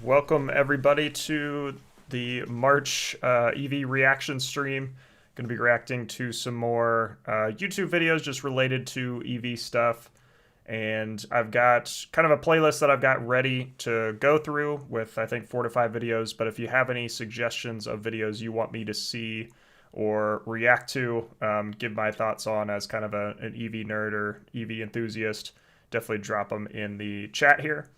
welcome everybody to the March EV reaction stream. Going to be reacting to some more YouTube videos just related to EV stuff. And I've got kind of a playlist that I've got ready to go through with, I think, 4 to 5 videos. But if you have any suggestions of videos you want me to see or react to, give my thoughts on as kind of an EV nerd or EV enthusiast, definitely drop them in the chat here.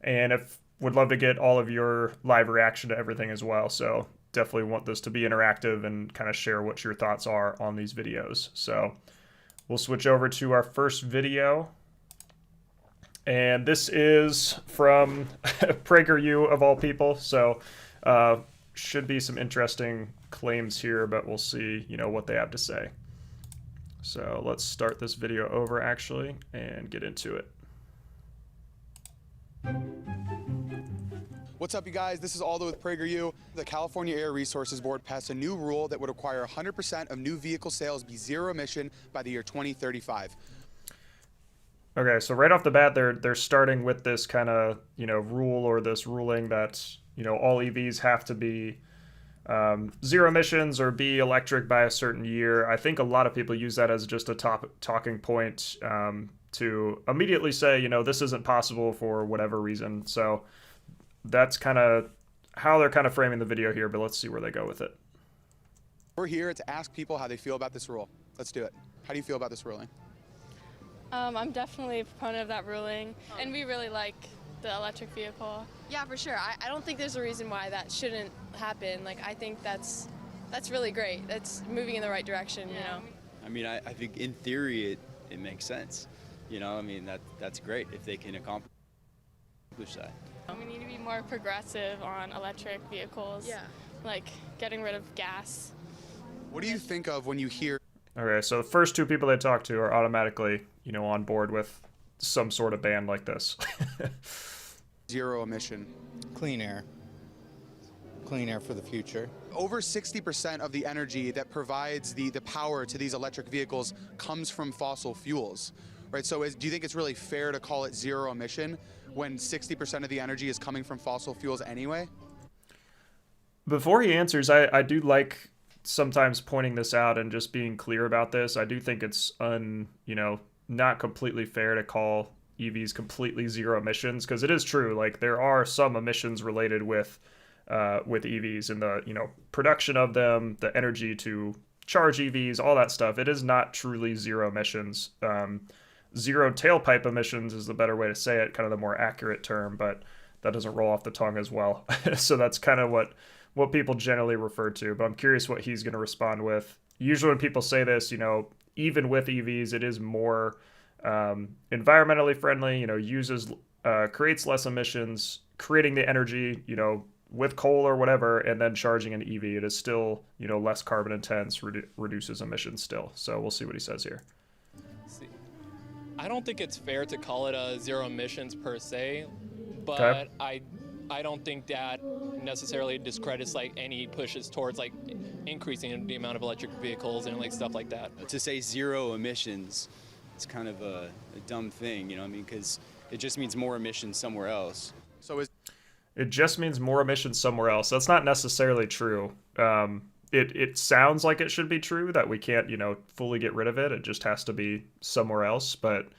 And would love to get all of your live reaction to everything as well. So definitely want this to be interactive and kind of share what your thoughts are on these videos. So we'll switch over to our first video. And this is from PragerU of all people. So should be some interesting claims here, but we'll see, what they have to say. So let's start this video over actually and get into it. What's up, you guys? This is Aldo with PragerU. The California Air Resources Board passed a new rule that would require 100% of new vehicle sales be zero emission by the year 2035. Okay, so right off the bat, they're starting with this kind of rule or this ruling that all EVs have to be zero emissions or be electric by a certain year. I think a lot of people use that as just a talking point to immediately say this isn't possible for whatever reason. So that's kind of how they're kind of framing the video here, but let's see where they go with it. We're here to ask people how they feel about this rule. Let's do it. How do you feel about this ruling? I'm definitely a proponent of that ruling, and we really like the electric vehicle. Yeah, for sure. I don't think there's a reason why that shouldn't happen. I think that's really great. That's moving in the right direction, I mean, I think in theory it makes sense. That's great if they can accomplish that. We need to be more progressive on electric vehicles. Yeah. Like getting rid of gas. What do you think of when you hear? Okay, so the first two people they talk to are automatically, on board with some sort of ban like this. Zero emission. Clean air. Clean air for the future. Over 60% of the energy that provides the power to these electric vehicles comes from fossil fuels, right? So do you think it's really fair to call it zero emission when 60% of the energy is coming from fossil fuels anyway? Before he answers, I do like sometimes pointing this out and just being clear about this. I do think it's not completely fair to call EVs completely zero emissions, because it is true, there are some emissions related with EVs and the production of them, the energy to charge EVs, all that stuff. It is not truly zero emissions. Zero tailpipe emissions is the better way to say it, kind of the more accurate term, but that doesn't roll off the tongue as well. So that's kind of what people generally refer to, but I'm curious what he's going to respond with. Usually when people say this, even with EVs, it is more environmentally friendly, creates less emissions, creating the energy, with coal or whatever, and then charging an EV. It is still, less carbon intense, reduces emissions still. So we'll see what he says here. I don't think it's fair to call it a zero emissions per se, but okay. I don't think that necessarily discredits any pushes towards increasing the amount of electric vehicles and stuff like that. To say zero emissions, it's kind of a dumb thing, because it just means more emissions somewhere else. So it just means more emissions somewhere else. That's not necessarily true. It sounds like it should be true that we can't, fully get rid of it. It just has to be somewhere else. But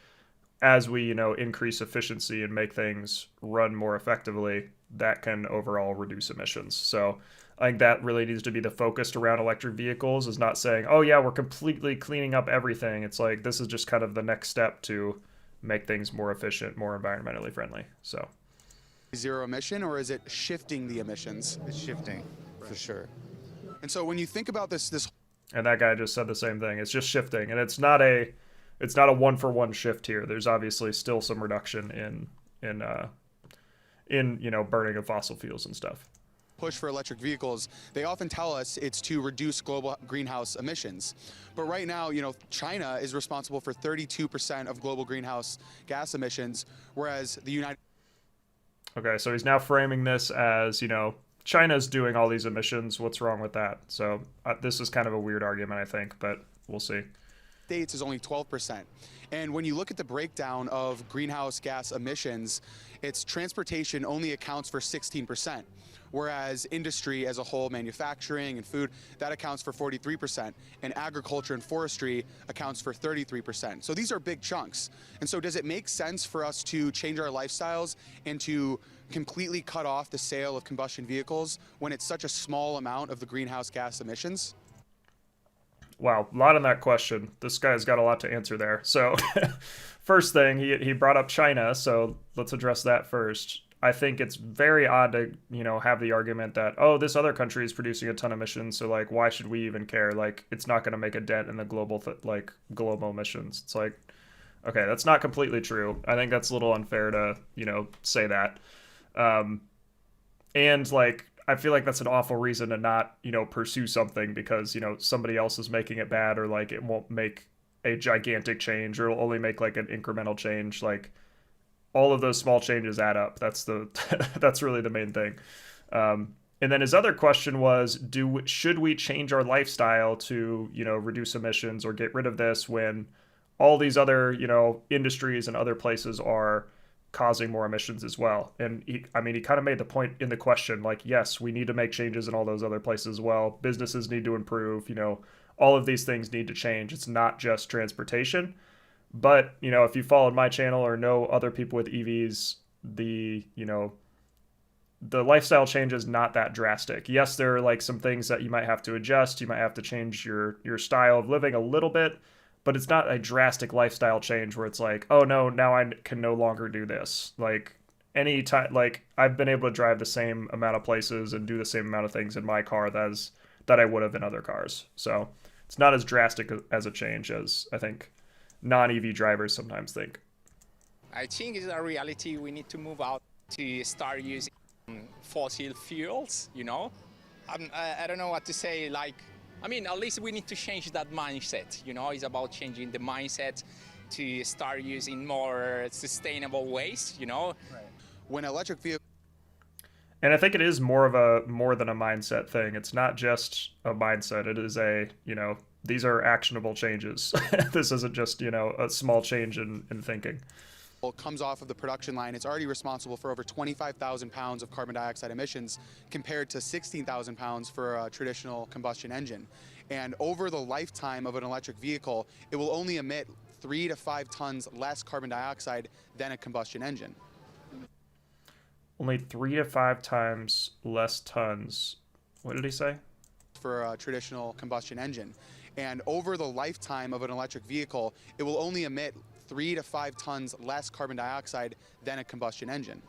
as we, increase efficiency and make things run more effectively, that can overall reduce emissions. So I think that really needs to be the focus around electric vehicles, is not saying, oh yeah, we're completely cleaning up everything. It's this is just kind of the next step to make things more efficient, more environmentally friendly. So zero emission, or is it shifting the emissions? It's shifting, for sure. And so when you think about this and that guy just said the same thing. It's just shifting, and it's not a one-for-one shift here. There's obviously still some reduction in burning of fossil fuels and stuff. Push for electric vehicles, they often tell us it's to reduce global greenhouse emissions. But right now, China is responsible for 32% of global greenhouse gas emissions, whereas the United... Okay, so he's now framing this as, China's doing all these emissions. What's wrong with that? So this is kind of a weird argument, I think, but we'll see. States is only 12%. And when you look at the breakdown of greenhouse gas emissions, it's transportation only accounts for 16%, whereas industry as a whole, manufacturing and food, that accounts for 43%, and agriculture and forestry accounts for 33%. So these are big chunks. And so does it make sense for us to change our lifestyles and to completely cut off the sale of combustion vehicles when it's such a small amount of the greenhouse gas emissions? Wow, a lot on that question. This guy's got a lot to answer there. So, first thing, he brought up China, so let's address that first. I think it's very odd to, have the argument that, oh, this other country is producing a ton of emissions, so like why should we even care? Like it's not going to make a dent in the global emissions. It's like, okay, that's not completely true. I think that's a little unfair to, say that. And like I feel like that's an awful reason to not, pursue something because, somebody else is making it bad, or like it won't make a gigantic change, or it'll only make like an incremental change. Like all of those small changes add up. That's that's really the main thing. And then his other question was, should we change our lifestyle to, reduce emissions or get rid of this when all these other, industries and other places are causing more emissions as well? And he kind of made the point in the question, like, yes, we need to make changes in all those other places as well. Businesses need to improve, all of these things need to change. It's not just transportation. But, if you followed my channel or know other people with EVs, the lifestyle change is not that drastic. Yes, there are like some things that you might have to adjust. You might have to change your style of living a little bit, but it's not a drastic lifestyle change where it's like, oh no, now I can no longer do this. Like any time, like I've been able to drive the same amount of places and do the same amount of things in my car that I would have in other cars. So it's not as drastic as a change as I think non-EV drivers sometimes think. I think it's a reality. We need to move out to start using fossil fuels, I don't know what to say, at least we need to change that mindset, It's about changing the mindset to start using more sustainable ways, Right. When electric vehicles... And I think it is more than a mindset thing. It's not just a mindset. It is these are actionable changes. This isn't just, a small change in thinking. Comes off of the production line, it's already responsible for over 25,000 pounds of carbon dioxide emissions compared to 16,000 pounds for a traditional combustion engine. And over the lifetime of an electric vehicle, it will only emit 3 to 5 tons less carbon dioxide than a combustion engine. Only 3 to 5 times less tons. What did he say? For a traditional combustion engine. And over the lifetime of an electric vehicle, it will only emit 3 to 5 tons less carbon dioxide than a combustion engine.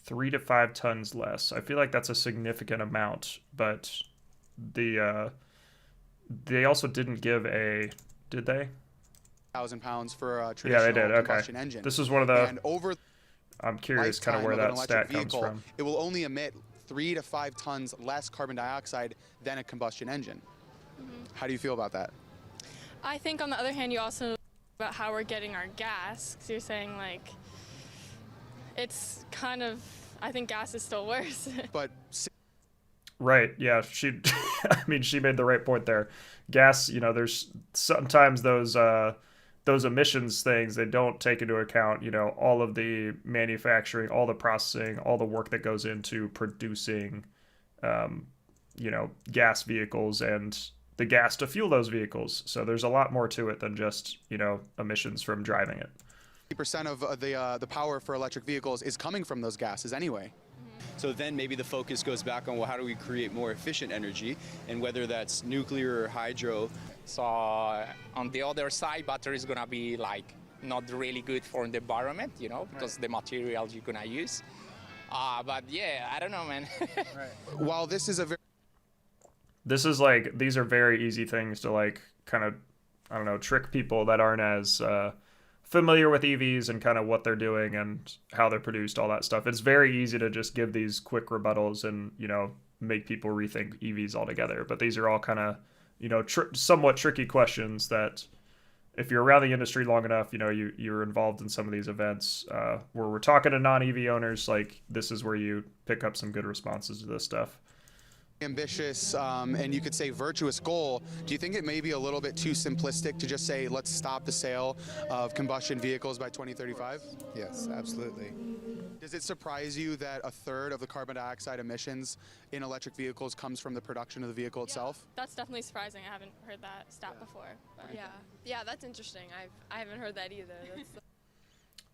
3 to 5 tons less. I feel like that's a significant amount, but they also didn't give did they? 1,000 pounds for a traditional combustion engine. This is one of the... And over I'm curious kind of where that stat comes from. It will only emit 3 to 5 tons less carbon dioxide than a combustion engine. Mm-hmm. How do you feel about that? I think on the other hand, you also about how we're getting our gas, because you're saying like it's kind of, I think gas is still worse. But right, yeah, she she made the right point there. Gas, there's sometimes those emissions things, they don't take into account, all of the manufacturing, all the processing, all the work that goes into producing gas vehicles and the gas to fuel those vehicles. So there's a lot more to it than just, emissions from driving it. 50% of the power for electric vehicles is coming from those gases anyway. So then maybe the focus goes back on, well, how do we create more efficient energy, and whether that's nuclear or hydro. So on the other side, battery is gonna be like not really good for the environment, because the materials you're gonna use. But yeah, I don't know, man. Right. While this is these are very easy things to like kind of, I don't know, trick people that aren't as familiar with EVs and kind of what they're doing and how they're produced, all that stuff. It's very easy to just give these quick rebuttals and, make people rethink EVs altogether. But these are all kind of, somewhat tricky questions that if you're around the industry long enough, you're involved in some of these events where we're talking to non-EV owners, like this is where you pick up some good responses to this stuff. ambitious and you could say virtuous goal, do you think it may be a little bit too simplistic to just say let's stop the sale of combustion vehicles by 2035? Yes, absolutely. Does it surprise you that a third of the carbon dioxide emissions in electric vehicles comes from the production of the vehicle itself? That's definitely surprising. I haven't heard that stat before. But yeah, that's interesting. I haven't heard that either.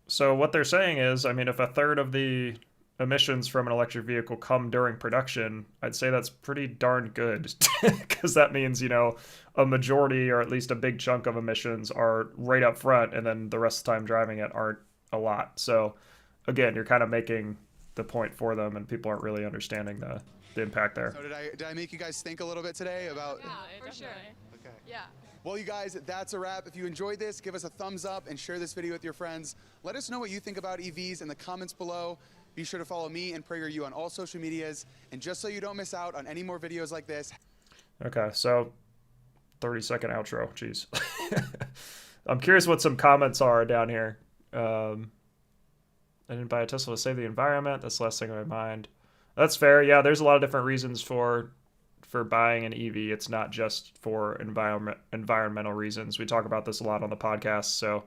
So what they're saying is, I mean, if a third of the emissions from an electric vehicle come during production, I'd say that's pretty darn good, because that means, you know, a majority or at least a big chunk of emissions are right up front, and then the rest of the time driving it aren't a lot. So again, you're kind of making the point for them, and people aren't really understanding the impact there. So did I make you guys think a little bit today about? Yeah, for sure. Okay. Yeah. Well, you guys, that's a wrap. If you enjoyed this, give us a thumbs up and share this video with your friends. Let us know what you think about EVs in the comments below. Be sure to follow me and PragerU on all social medias. And just so you don't miss out on any more videos like this. Okay, so 30-second outro. Jeez. I'm curious what some comments are down here. I didn't buy a Tesla to save the environment. That's the last thing on my mind. That's fair. Yeah, there's a lot of different reasons for buying an EV. It's not just for environmental reasons. We talk about this a lot on the podcast, so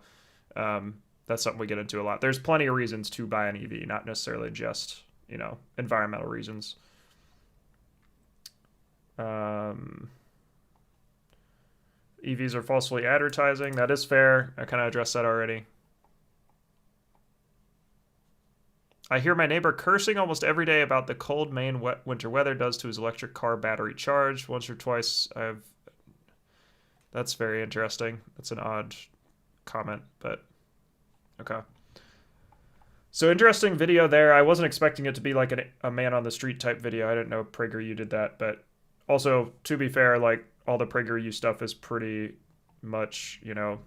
that's something we get into a lot. There's plenty of reasons to buy an EV, not necessarily just, you know, environmental reasons. EVs are falsely advertising. That is fair. I kind of addressed that already. I hear my neighbor cursing almost every day about the cold Maine winter weather does to his electric car battery charge. Once or twice I've... That's very interesting. That's an odd comment, but okay. So interesting video there. I wasn't expecting it to be like a man on the street type video. I didn't know PragerU did that, but also, to be fair, like all the PragerU stuff is pretty much, you know,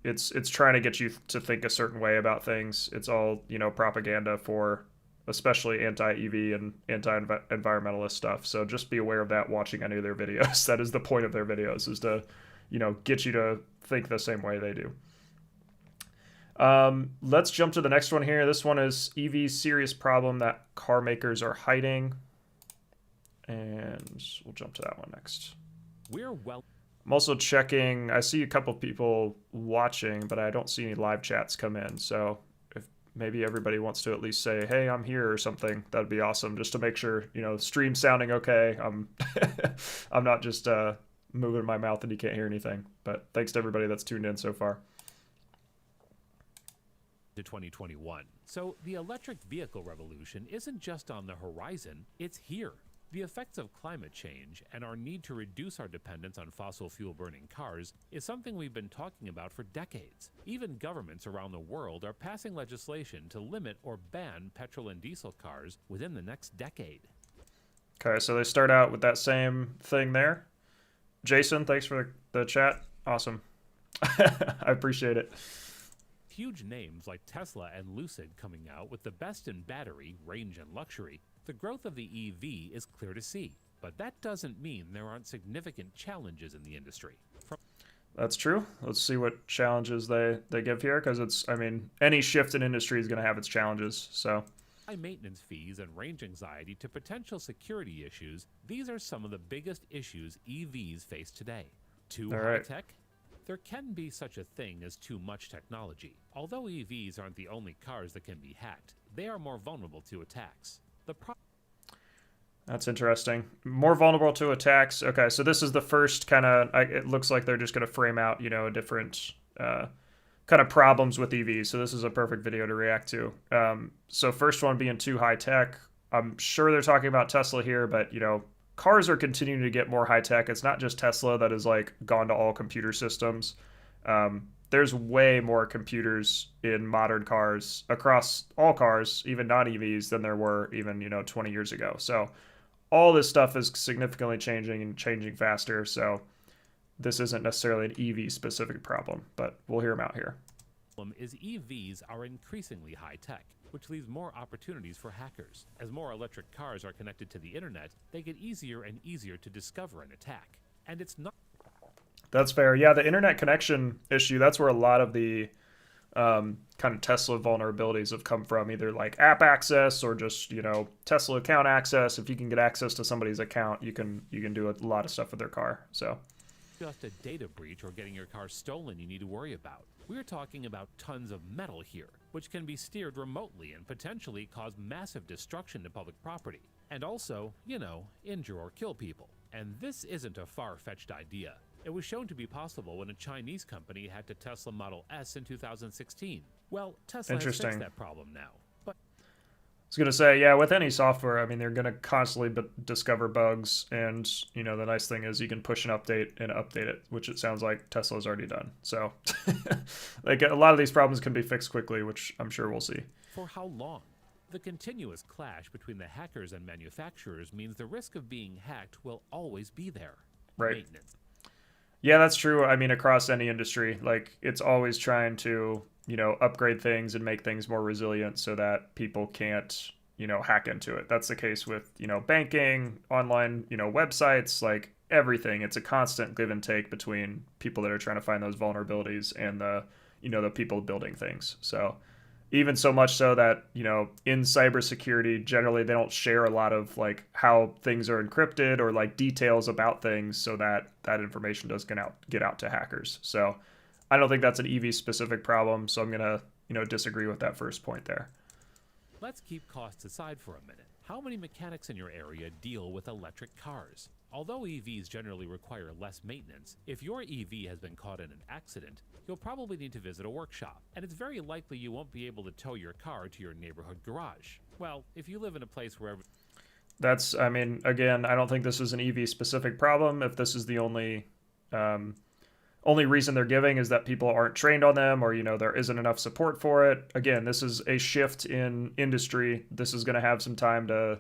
it's trying to get you to think a certain way about things. It's all, you know, propaganda for especially anti-EV and anti-environmentalist stuff. So just be aware of that watching any of their videos. That is the point of their videos, is to, you know, get you to think the same way they do. Let's jump to the next one here. This one is EV's serious problem that car makers are hiding. And we'll jump to that one next. I'm also checking. I see a couple people watching, but I don't see any live chats come in. So if maybe everybody wants to at least say, hey, I'm here or something, that'd be awesome. Just to make sure, you know, stream's sounding okay. I'm not just moving my mouth and you can't hear anything. But thanks to everybody that's tuned in so far. To 2021. So the electric vehicle revolution isn't just on the horizon, it's here. The effects of climate change and our need to reduce our dependence on fossil fuel burning cars is something we've been talking about for decades. Even governments around the world are passing legislation to limit or ban petrol and diesel cars within the next decade. Okay, so they start out with that same thing there. Jason, thanks for the chat. Awesome. I appreciate it. Huge names like Tesla and Lucid coming out with the best in battery, range, and luxury, the growth of the EV is clear to see. But that doesn't mean there aren't significant challenges in the industry. That's true. Let's see what challenges they give here, because it's, I mean, any shift in industry is going to have its challenges, so. High maintenance fees and range anxiety to potential security issues, these are some of the biggest issues EVs face today. Too high tech? There can be such a thing as too much technology. Although EVs aren't the only cars that can be hacked, they are more vulnerable to attacks. That's interesting. More vulnerable to attacks. Okay, so this is the first kind of, it looks like they're just going to frame out, you know, a different kind of problems with EVs. So this is a perfect video to react to. So first one being too high tech. I'm sure they're talking about Tesla here, but, you know, cars are continuing to get more high tech. It's not just Tesla that has like gone to all computer systems. There's way more computers in modern cars across all cars, even non-EVs, than there were even, you know, 20 years ago. So all this stuff is significantly changing and changing faster. So this isn't necessarily an EV specific problem, but we'll hear them out here. Is EVs are increasingly high tech, which leaves more opportunities for hackers. As more electric cars are connected to the internet, they get easier and easier to discover and attack. And it's not... That's fair. Yeah, the internet connection issue, that's where a lot of the kind of Tesla vulnerabilities have come from, either like app access or just, you know, Tesla account access. If you can get access to somebody's account, you can do a lot of stuff with their car. So Just a data breach or getting your car stolen you need to worry about. We're talking about tons of metal here, which can be steered remotely and potentially cause massive destruction to public property. And also, you know, injure or kill people. And this isn't a far-fetched idea. It was shown to be possible when a Chinese company hacked a Tesla Model S in 2016. Well, Tesla has fixed that problem now. But I was gonna say, yeah, with any software, I mean, they're gonna constantly discover bugs, and you know, the nice thing is you can push an update and update it, which it sounds like Tesla's already done. So, like, a lot of these problems can be fixed quickly, which I'm sure we'll see. for how long? The continuous clash between the hackers and manufacturers means the risk of being hacked will always be there. Right. Maintenance. Yeah, that's true. I mean, across any industry, like, it's always trying to, you know, upgrade things and make things more resilient so that people can't, you know, hack into it. That's the case with, you know, banking, online, you know, websites, like everything. It's a constant give and take between people that are trying to find those vulnerabilities and the, you know, the people building things. So even so much so that, you know, in cybersecurity, generally they don't share a lot of like how things are encrypted or like details about things so that that information does get out to hackers. So I don't think that's an EV specific problem. So I'm going to, you know, disagree with that first point there. Let's keep costs aside for a minute. How many mechanics in your area deal with electric cars? Although EVs generally require less maintenance, if your EV has been caught in an accident, you'll probably need to visit a workshop, and it's very likely you won't be able to tow your car to your neighborhood garage. Well, if you live in a place where that's, I mean, again, I don't think this is an EV specific problem. If this is the only reason they're giving is that people aren't trained on them, or, you know, there isn't enough support for it. Again, this is a shift in industry. This is going to have some time to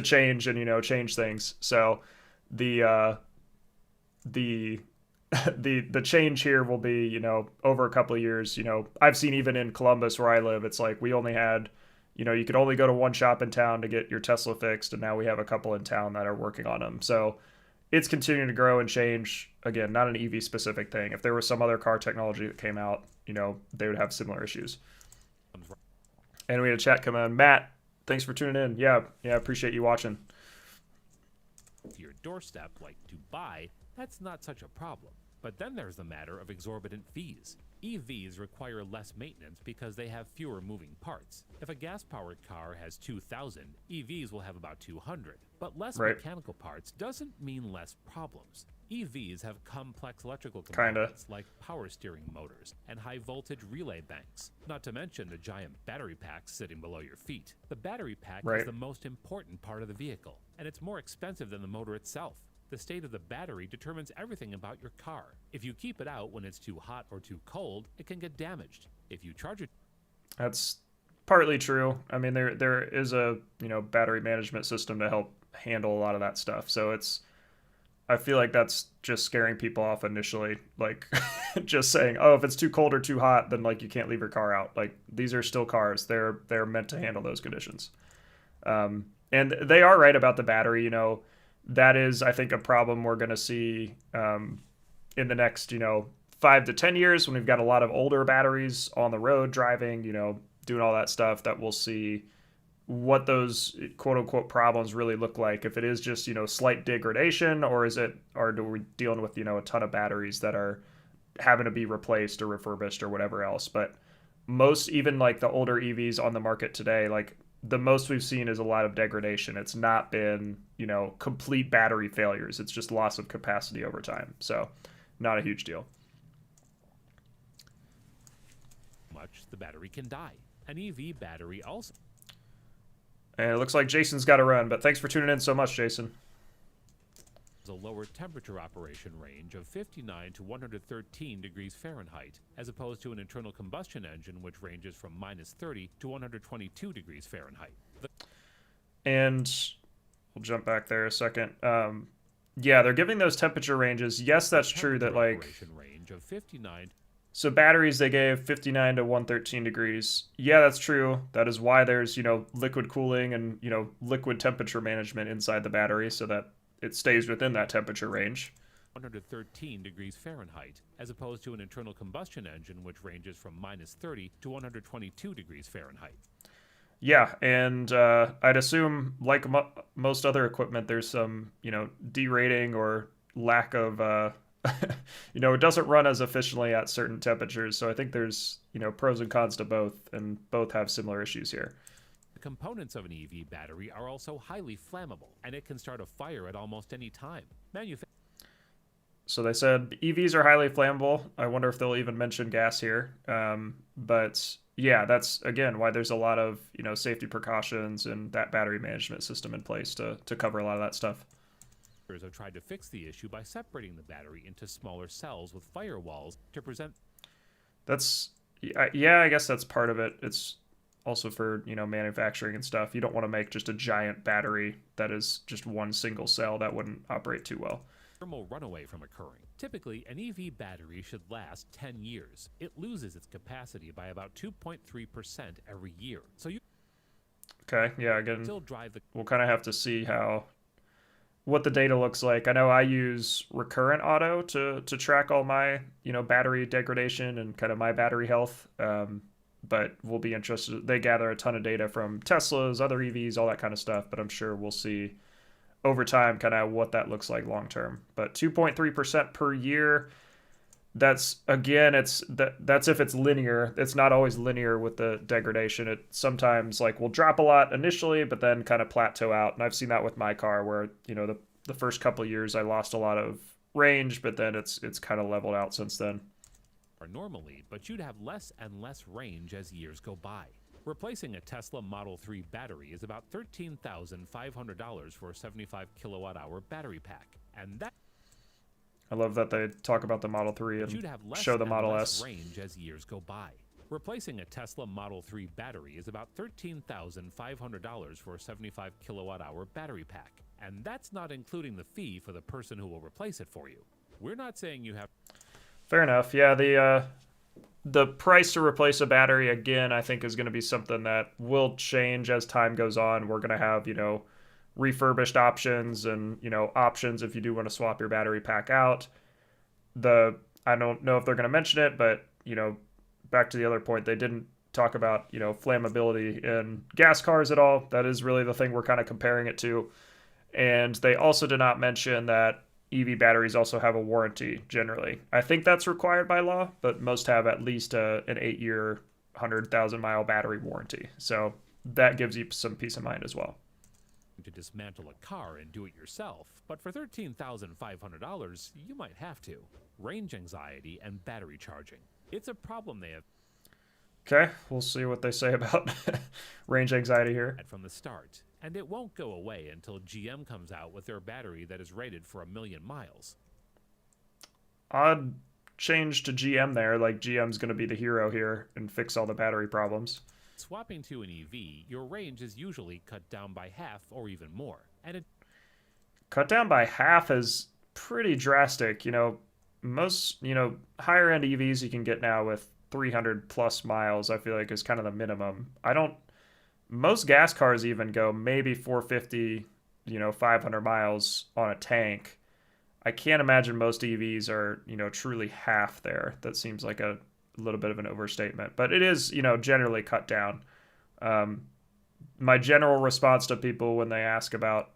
change and, you know, change things. So the the change here will be, you know, over a couple of years. You know, I've seen even in Columbus where I live, it's like we only had, you know, you could only go to one shop in town to get your Tesla fixed, and now we have a couple in town that are working on them. So it's continuing to grow and change. Again, not an EV specific thing. If there was some other car technology that came out, you know, they would have similar issues. And we had a chat come in. Matt, thanks for tuning in. Yeah, appreciate you watching. to your doorstep, like Dubai, that's not such a problem. But then there's the matter of exorbitant fees. EVs require less maintenance because they have fewer moving parts. If a gas-powered car has 2,000, EVs will have about 200. But less mechanical parts doesn't mean less problems. EVs have complex electrical components like power steering motors and high-voltage relay banks, not to mention the giant battery packs sitting below your feet. The battery pack is the most important part of the vehicle, and it's more expensive than the motor itself. The state of the battery determines everything about your car. If you keep it out when it's too hot or too cold, it can get damaged. If you charge it... That's partly true. I mean, there is a, you know, battery management system to help handle a lot of that stuff. So it's, I feel like that's just scaring people off initially. Like, just saying, oh, if it's too cold or too hot, then like you can't leave your car out. Like, these are still cars. They're meant to handle those conditions. And they are right about the battery, you know. That is, I think, a problem we're going to see in the next, you know, 5 to 10 years when we've got a lot of older batteries on the road driving, you know, doing all that stuff, that we'll see what those quote unquote problems really look like. If it is just, you know, slight degradation, or are we dealing with, you know, a ton of batteries that are having to be replaced or refurbished or whatever else. But most, even like the older EVs on the market today, like, the most we've seen is a lot of degradation. It's not been, you know, complete battery failures. It's just loss of capacity over time. So not a huge deal. Much the battery can die. An EV battery also... And it looks like Jason's got to run, but thanks for tuning in so much, Jason. A lower temperature operation range of 59 to 113 degrees Fahrenheit, as opposed to an internal combustion engine which ranges from minus 30 to 122 degrees Fahrenheit. And we'll jump back there a second. Yeah, they're giving those temperature ranges. Yes, that's true that, like, range of 59. So batteries, they gave 59 to 113 degrees. Yeah, that's true. That is why there's, you know, liquid cooling and, you know, liquid temperature management inside the battery so that it stays within that temperature range. 113 degrees Fahrenheit, as opposed to an internal combustion engine which ranges from -30 to 122 degrees Fahrenheit. Yeah, and I'd assume, like most other equipment, there's some, derating or lack of, it doesn't run as efficiently at certain temperatures. So I think there's, pros and cons to both, and both have similar issues here. The components of an EV battery are also highly flammable, and it can start a fire at almost any time. So they said EVs are highly flammable. I wonder if they'll even mention gas here. But yeah, that's, again, why there's a lot of, safety precautions and that battery management system in place to cover a lot of that stuff. Have tried to fix the issue by separating the battery into smaller cells with firewalls to present. That's, yeah, I guess that's part of it. It's also for, manufacturing and stuff. You don't want to make just a giant battery that is just one single cell. That wouldn't operate too well. Thermal runaway from occurring. Typically, an EV battery should last 10 years. It loses its capacity by about 2.3% every year. So you okay, yeah, again, still drive the we'll kind of have to see what the data looks like. I know I use Recurrent Auto to track all my, battery degradation and kind of my battery health. But we'll be interested. They gather a ton of data from Teslas, other EVs, all that kind of stuff. But I'm sure we'll see over time kind of what that looks like long term. But 2.3% per year, that's, again, that's if it's linear. It's not always linear with the degradation. It sometimes will drop a lot initially, but then kind of plateau out. And I've seen that with my car where, the first couple of years I lost a lot of range, but then it's kind of leveled out since then. Normally, but you'd have less and less range as years go by. Replacing a Tesla Model 3 battery is about $13,500 for a 75 kilowatt-hour battery pack, and that I love that they talk about the Model 3 and show the Model S. Range as years go by. Replacing a Tesla Model 3 battery is about $13,500 for a 75 kilowatt-hour battery pack, and that's not including the fee for the person who will replace it for you. We're not saying you have. Fair enough. Yeah, the price to replace a battery, again, I think is going to be something that will change as time goes on. We're going to have, refurbished options and, options if you do want to swap your battery pack out. I don't know if they're going to mention it, but, back to the other point, they didn't talk about, flammability in gas cars at all. That is really the thing we're kind of comparing it to. And they also did not mention that EV batteries also have a warranty generally. I think that's required by law, but most have at least an 8-year, 100,000-mile battery warranty. So that gives you some peace of mind as well. To dismantle a car and do it yourself, but for $13,500, you might have to. Range anxiety and battery charging. It's a problem they have. Okay, we'll see what they say about range anxiety here. From the start, and it won't go away until GM comes out with their battery that is rated for 1 million miles. Odd change to GM there, GM's going to be the hero here and fix all the battery problems. Swapping to an EV, your range is usually cut down by half or even more. And cut down by half is pretty drastic. Most, higher end EVs you can get now with 300 plus miles, I feel like is kind of the minimum. Most gas cars even go maybe 450, 500 miles on a tank. I can't imagine most EVs are, truly half there. That seems like a little bit of an overstatement, but it is, generally cut down. My general response to people when they ask about,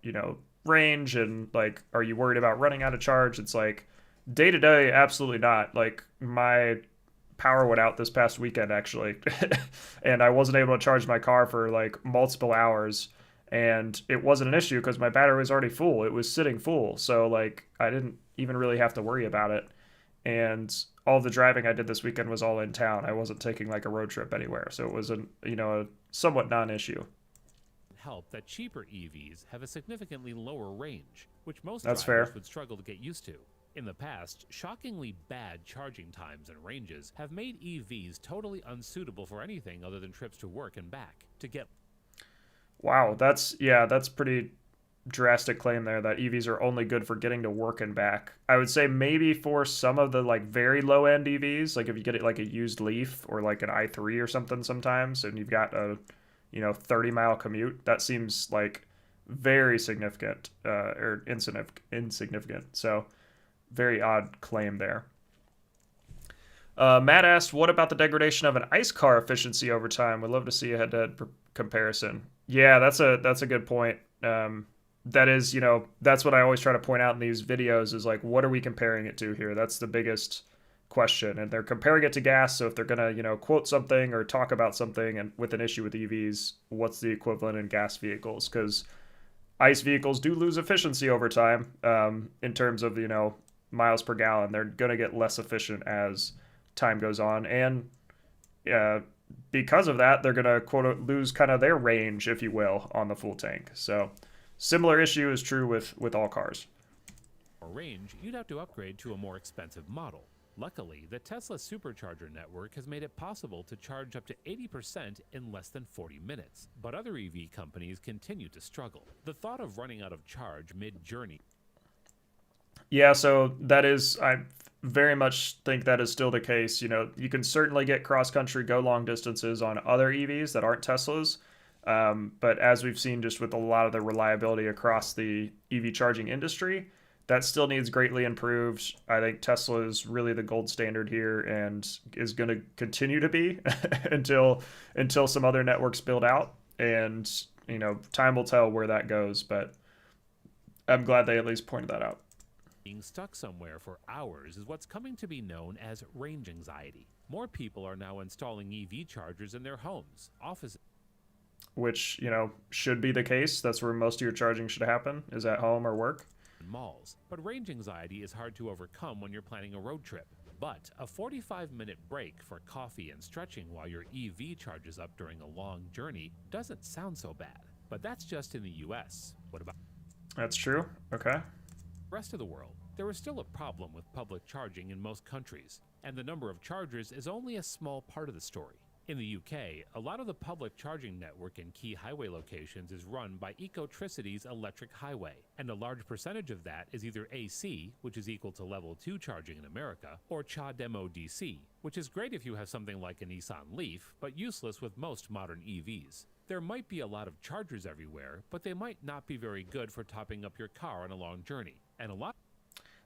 range and are you worried about running out of charge? It's day to day, absolutely not. My power went out this past weekend actually, and I wasn't able to charge my car for multiple hours, and it wasn't an issue because my battery was already full. It was sitting full, so I didn't even really have to worry about it. And all the driving I did this weekend was all in town. I wasn't taking a road trip anywhere, so it was a somewhat non-issue. Help that cheaper EVs have a significantly lower range, which most drivers fair. Would struggle to get used to. In the past, shockingly bad charging times and ranges have made EVs totally unsuitable for anything other than trips to work and back. Wow, that's pretty drastic claim there that EVs are only good for getting to work and back. I would say maybe for some of the very low end EVs, if you get it a used Leaf or an i3 or something sometimes, and you've got a 30-mile commute, that seems very significant or insignificant. So very odd claim there. Matt asked, what about the degradation of an ICE car efficiency over time? Would love to see a head-to-head comparison. Yeah, that's a good point. That is, that's what I always try to point out in these videos is like, what are we comparing it to here? That's the biggest question. And they're comparing it to gas. So if they're going to, quote something or talk about something and with an issue with EVs, what's the equivalent in gas vehicles? Because ICE vehicles do lose efficiency over time in terms of, miles per gallon. They're going to get less efficient as time goes on, and because of that, they're gonna lose kind of their range, if you will, on the full tank. So similar issue is true with all cars. For range, you'd have to upgrade to a more expensive model. Luckily, the Tesla supercharger network has made it possible to charge up to 80% in less than 40 minutes, but other EV companies continue to struggle. The thought of running out of charge mid-journey. Yeah, so that is, I very much think that is still the case. You can certainly get cross-country, go long distances on other EVs that aren't Teslas. But as we've seen just with a lot of the reliability across the EV charging industry, that still needs greatly improved. I think Tesla is really the gold standard here and is going to continue to be until some other networks build out. And, time will tell where that goes. But I'm glad they at least pointed that out. Being stuck somewhere for hours is what's coming to be known as range anxiety. More people are now installing EV chargers in their homes, offices. Which, should be the case. That's where most of your charging should happen, is at home or work. And malls. But range anxiety is hard to overcome when you're planning a road trip. But a 45-minute break for coffee and stretching while your EV charges up during a long journey doesn't sound so bad. But that's just in the US. What about? That's true. Okay. Rest of the world, there is still a problem with public charging in most countries, and the number of chargers is only a small part of the story. In the UK, a lot of the public charging network in key highway locations is run by Ecotricity's electric highway, and a large percentage of that is either AC, which is equal to level 2 charging in America, or CHAdeMO DC, which is great if you have something like a Nissan Leaf, but useless with most modern EVs. There might be a lot of chargers everywhere, but they might not be very good for topping up your car on a long journey. And a lot.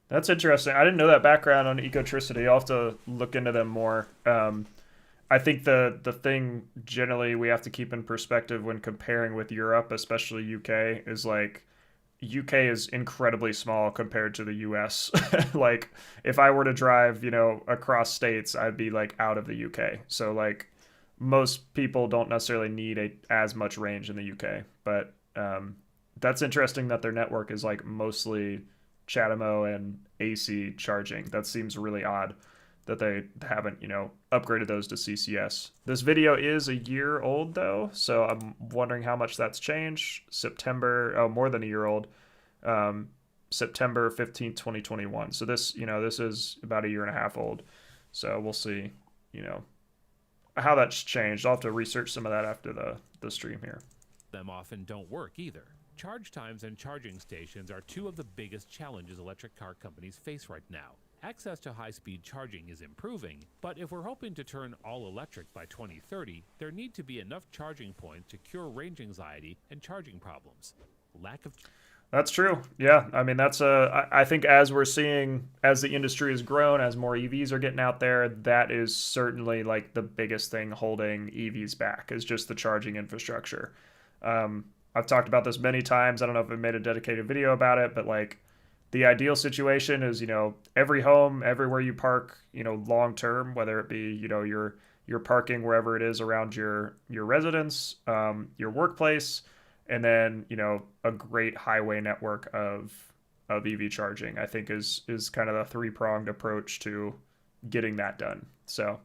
That's interesting. I didn't know that background on Ecotricity. I'll have to look into them more. I think the thing generally we have to keep in perspective when comparing with Europe, especially UK, is like UK is incredibly small compared to the US. Like if I were to drive, across states, I'd be like out of the UK. So like most people don't necessarily need as much range in the UK. But that's interesting that their network is like mostly CHAdeMO and AC charging. That seems really odd that they haven't, upgraded those to CCS. This video is a year old though, so I'm wondering how much that's changed. More than a year old. September 15th, 2021. So this, this is about a year and a half old. So we'll see, how that's changed. I'll have to research some of that after the stream here. Them often don't work either. Charge times and charging stations are two of the biggest challenges electric car companies face right now. Access to high-speed charging is improving, but if we're hoping to turn all electric by 2030, there need to be enough charging points to cure range anxiety and charging problems. That's true. Yeah. I mean, I think as we're seeing, as the industry has grown, as more EVs are getting out there, that is certainly like the biggest thing holding EVs back is just the charging infrastructure. I've talked about this many times. I don't know if I made a dedicated video about it, but like the ideal situation is, every home, everywhere you park, long term, whether it be, you're parking wherever it is around your residence, your workplace, and then, a great highway network of EV charging, I think is kind of a three-pronged approach to getting that done. So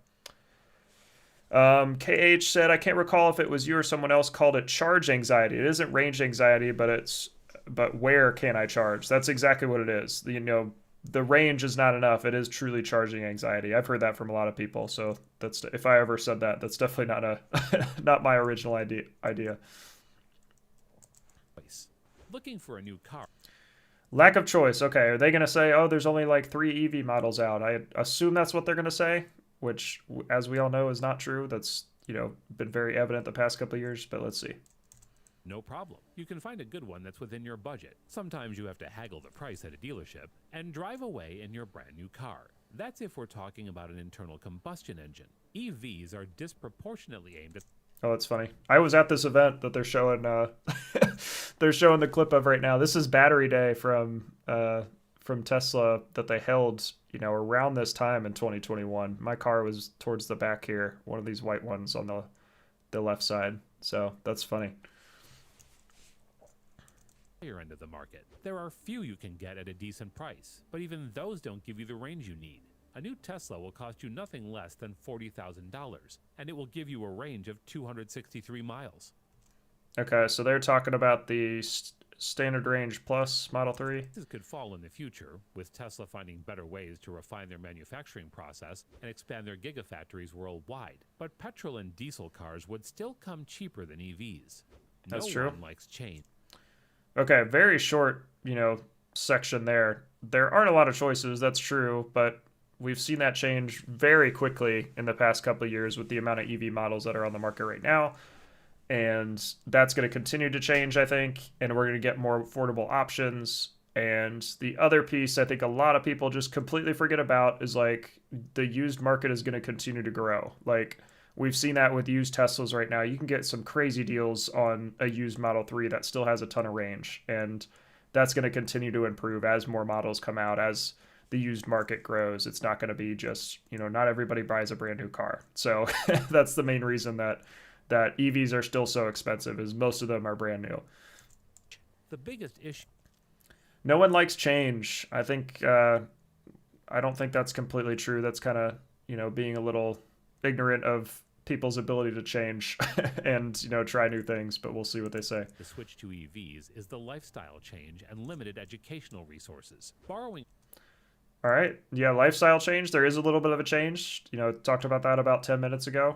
KH said, I can't recall if it was you or someone else called it charge anxiety. It isn't range anxiety, but where can I charge? That's exactly what it is. The range is not enough. It is truly charging anxiety. I've heard that from a lot of people. So that's, if I ever said that, that's definitely not my original idea. Looking for a new car. Lack of choice. Okay. Are they going to say, oh, there's only like 3 EV models out? I assume that's what they're going to say, which, as we all know, is not true. That's, been very evident the past couple of years, but let's see. No problem. You can find a good one that's within your budget. Sometimes you have to haggle the price at a dealership and drive away in your brand new car. That's if we're talking about an internal combustion engine. EVs are disproportionately aimed at... Oh, that's funny. I was at this event that they're showing they're showing the clip of right now. This is Battery Day from Tesla that they held, you know, around this time in 2021. My car was towards the back here, one of these white ones on the left side. So that's funny. End of the market. There are few you can get at a decent price, but even those don't give you the range you need. A new Tesla will cost you nothing less than $40,000, and it will give you a range of 263 miles. Okay, so they're talking about the Standard Range Plus Model 3. This could fall in the future, with Tesla finding better ways to refine their manufacturing process and expand their gigafactories worldwide. But petrol and diesel cars would still come cheaper than EVs. That's no true. one likes change. Okay, very short, you know, section there. There aren't a lot of choices, that's true, but we've seen that change very quickly in the past couple of years with the amount of EV models that are on the market right now. And that's going to continue to change, I think, and we're going to get more affordable options. And the other piece I think a lot of people just completely forget about is like the used market is going to continue to grow. Like we've seen that with used Teslas right now. You can get some crazy deals on a used Model 3 that still has a ton of range. And that's going to continue to improve as more models come out, as the used market grows. It's not going to be just, you know, not everybody buys a brand new car. So that's the main reason that EVs are still so expensive, is most of them are brand new. The biggest issue. No one likes change. I think, I don't think that's completely true. That's kind of, you know, being a little ignorant of people's ability to change and, you know, try new things, but we'll see what they say. The switch to EVs is the lifestyle change and limited educational resources. Borrowing. All right. Yeah, lifestyle change. There is a little bit of a change. You know, talked about that about 10 minutes ago.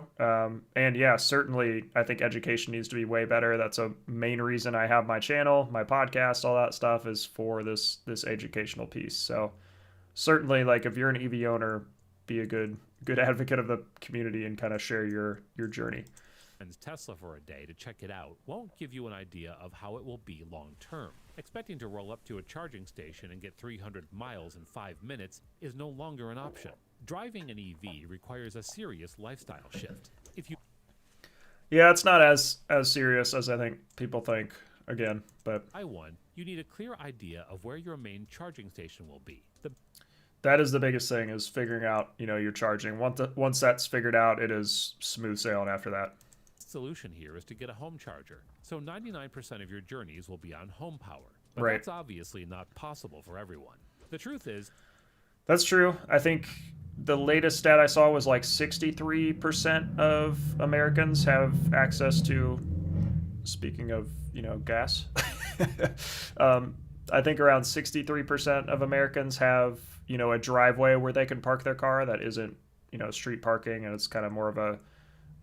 And yeah, certainly I think education needs to be way better. That's a main reason I have my channel, my podcast, all that stuff is for this educational piece. So certainly, like, if you're an EV owner, be a good advocate of the community and kind of share your journey. And Tesla for a day to check it out won't give you an idea of how it will be long term. Expecting to roll up to a charging station and get 300 miles in 5 minutes is no longer an option. Driving an EV requires a serious lifestyle shift. Yeah, it's not as serious as I think people think, again, but you need a clear idea of where your main charging station will be. That is the biggest thing, is figuring out, you know, your charging. Once that's figured out, it is smooth sailing after that. Solution here is to get a home charger, so 99% of your journeys will be on home power. But right. That's obviously not possible for everyone. The truth is, that's true. I think the latest stat I saw was like 63% of Americans have access to, speaking of, you know, gas, I think around 63% of Americans have, you know, a driveway where they can park their car that isn't, you know, street parking, and it's kind of more of a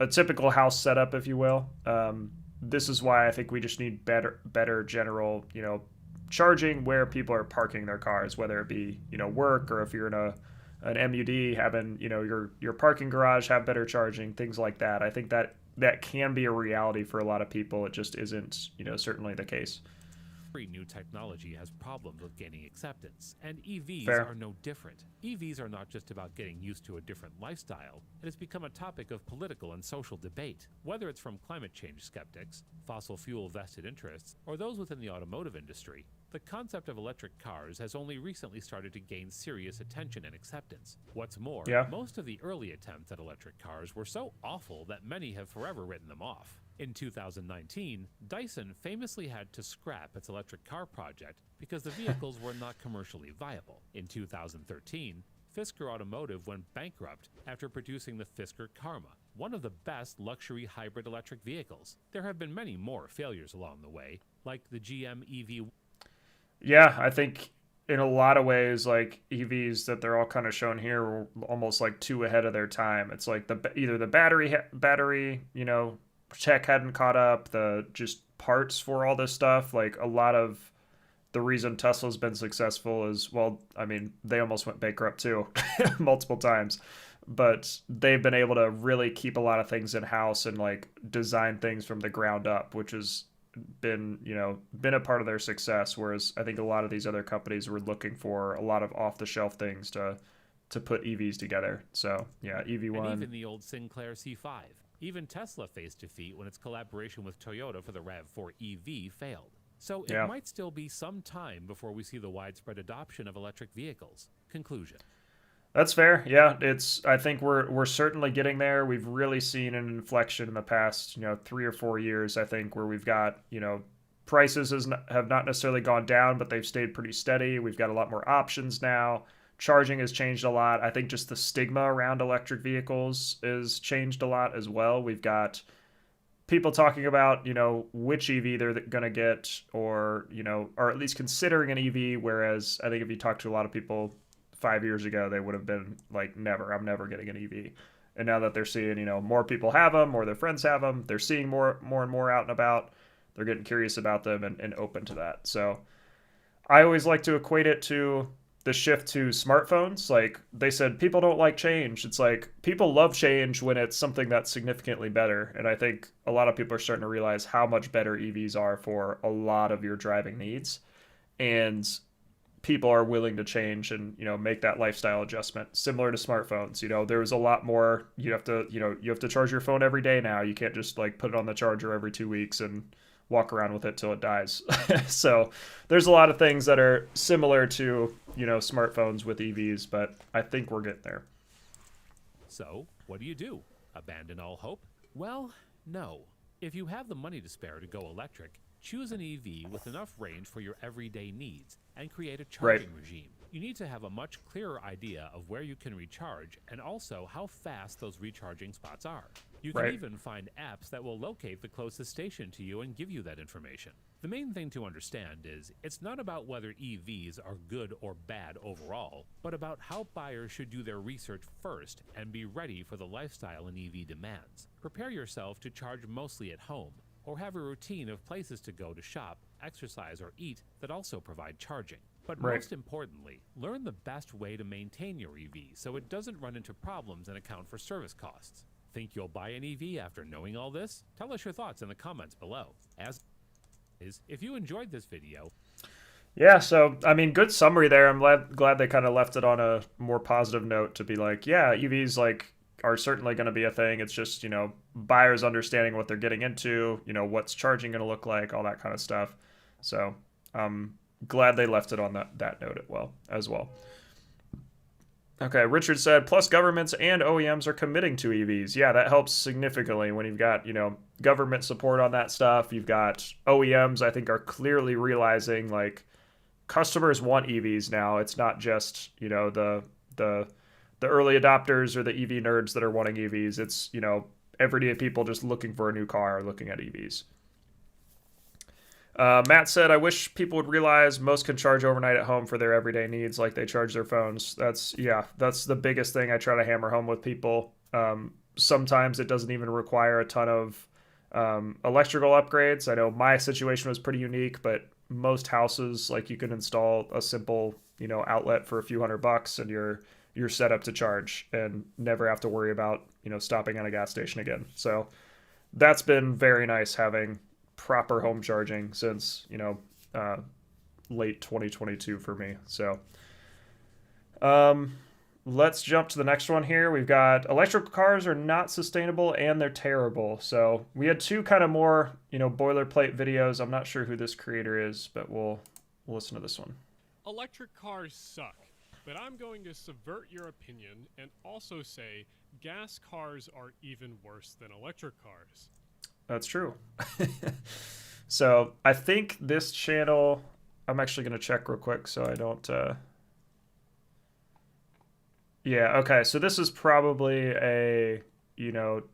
typical house setup, if you will. This is why I think we just need better general, you know, charging where people are parking their cars, whether it be, you know, work, or if you're in an MUD, having, you know, your parking garage have better charging, things like that. I think that can be a reality for a lot of people. It just isn't, you know, certainly the case. Every new technology has problems with gaining acceptance, and EVs Fair. are no different. EVs are not just about getting used to a different lifestyle. It has become a topic of political and social debate, whether it's from climate change skeptics, fossil fuel vested interests, or those within the automotive industry. The concept of electric cars has only recently started to gain serious attention and acceptance. What's more, most of the early attempts at electric cars were so awful that many have forever written them off. In 2019, Dyson famously had to scrap its electric car project because the vehicles were not commercially viable. In 2013, Fisker Automotive went bankrupt after producing the Fisker Karma, one of the best luxury hybrid electric vehicles. There have been many more failures along the way, like the GM EV. Yeah, I think in a lot of ways, like, EVs that they're all kind of shown here were almost like too ahead of their time. It's like either the battery, you know, tech hadn't caught up, the just parts for all this stuff. Like, a lot of the reason Tesla's been successful is, well, I mean, they almost went bankrupt too multiple times, but they've been able to really keep a lot of things in house and like design things from the ground up, which is been, been a part of their success, whereas I think a lot of these other companies were looking for a lot of off-the-shelf things to put EVs together. So yeah, EV1. And even the old Sinclair C5. Even Tesla faced defeat when its collaboration with Toyota for the RAV4 EV failed. So it might still be some time before we see the widespread adoption of electric vehicles. Conclusion. That's fair. Yeah, I think we're certainly getting there. We've really seen an inflection in the past, 3 or 4 years, I think, where we've got, prices have not necessarily gone down, but they've stayed pretty steady. We've got a lot more options now. Charging has changed a lot. I think just the stigma around electric vehicles has changed a lot as well. We've got people talking about, which EV they're going to get, or, or at least considering an EV, whereas I think if you talk to a lot of people 5 years ago, they would have been like, never, I'm never getting an EV. And now that they're seeing, more people have them or their friends have them, they're seeing more and more out and about, they're getting curious about them and open to that. So I always like to equate it to the shift to smartphones. Like they said, people don't like change. It's like people love change when it's something that's significantly better. And I think a lot of people are starting to realize how much better EVs are for a lot of your driving needs. And people are willing to change and, make that lifestyle adjustment similar to smartphones. There was a lot more, you have to charge your phone every day now. You can't just like put it on the charger every 2 weeks and walk around with it till it dies. So there's a lot of things that are similar to, smartphones with EVs, but I think we're getting there. So what do? Abandon all hope? Well, no. If you have the money to spare to go electric, choose an EV with enough range for your everyday needs and create a charging regime. You need to have a much clearer idea of where you can recharge and also how fast those recharging spots are. You can even find apps that will locate the closest station to you and give you that information. The main thing to understand is it's not about whether EVs are good or bad overall, but about how buyers should do their research first and be ready for the lifestyle an EV demands. Prepare yourself to charge mostly at home, or have a routine of places to go to shop, exercise, or eat that also provide charging. But most importantly, learn the best way to maintain your EV so it doesn't run into problems and account for service costs. Think you'll buy an EV after knowing all this? Tell us your thoughts in the comments below. If you enjoyed this video... Yeah, so, I mean, good summary there. I'm glad they kind of left it on a more positive note to be like, yeah, EVs, are certainly going to be a thing. It's just, buyers understanding what they're getting into, what's charging going to look like, all that kind of stuff. So I'm glad they left it on that note as well. Okay, Richard said, plus governments and OEMs are committing to EVs. Yeah, that helps significantly when you've got, government support on that stuff. You've got OEMs, I think, are clearly realizing, customers want EVs now. It's not just, the early adopters or the EV nerds that are wanting EVs. It's, everyday people just looking for a new car are looking at EVs. Matt said, I wish people would realize most can charge overnight at home for their everyday needs like they charge their phones. That's the biggest thing I try to hammer home with people. Sometimes it doesn't even require a ton of electrical upgrades. I know my situation was pretty unique, but most houses, you can install a simple, outlet for a few $100 and you're set up to charge and never have to worry about, stopping at a gas station again. So that's been very nice having proper home charging since, late 2022 for me. So let's jump to the next one here. We've got electrical cars are not sustainable and they're terrible. So we had two kind of more, boilerplate videos. I'm not sure who this creator is, but we'll listen to this one. Electric cars suck, but I'm going to subvert your opinion and also say gas cars are even worse than electric cars. That's true. So I think this channel, I'm actually going to check real quick so I don't... Yeah, okay. So this is probably a,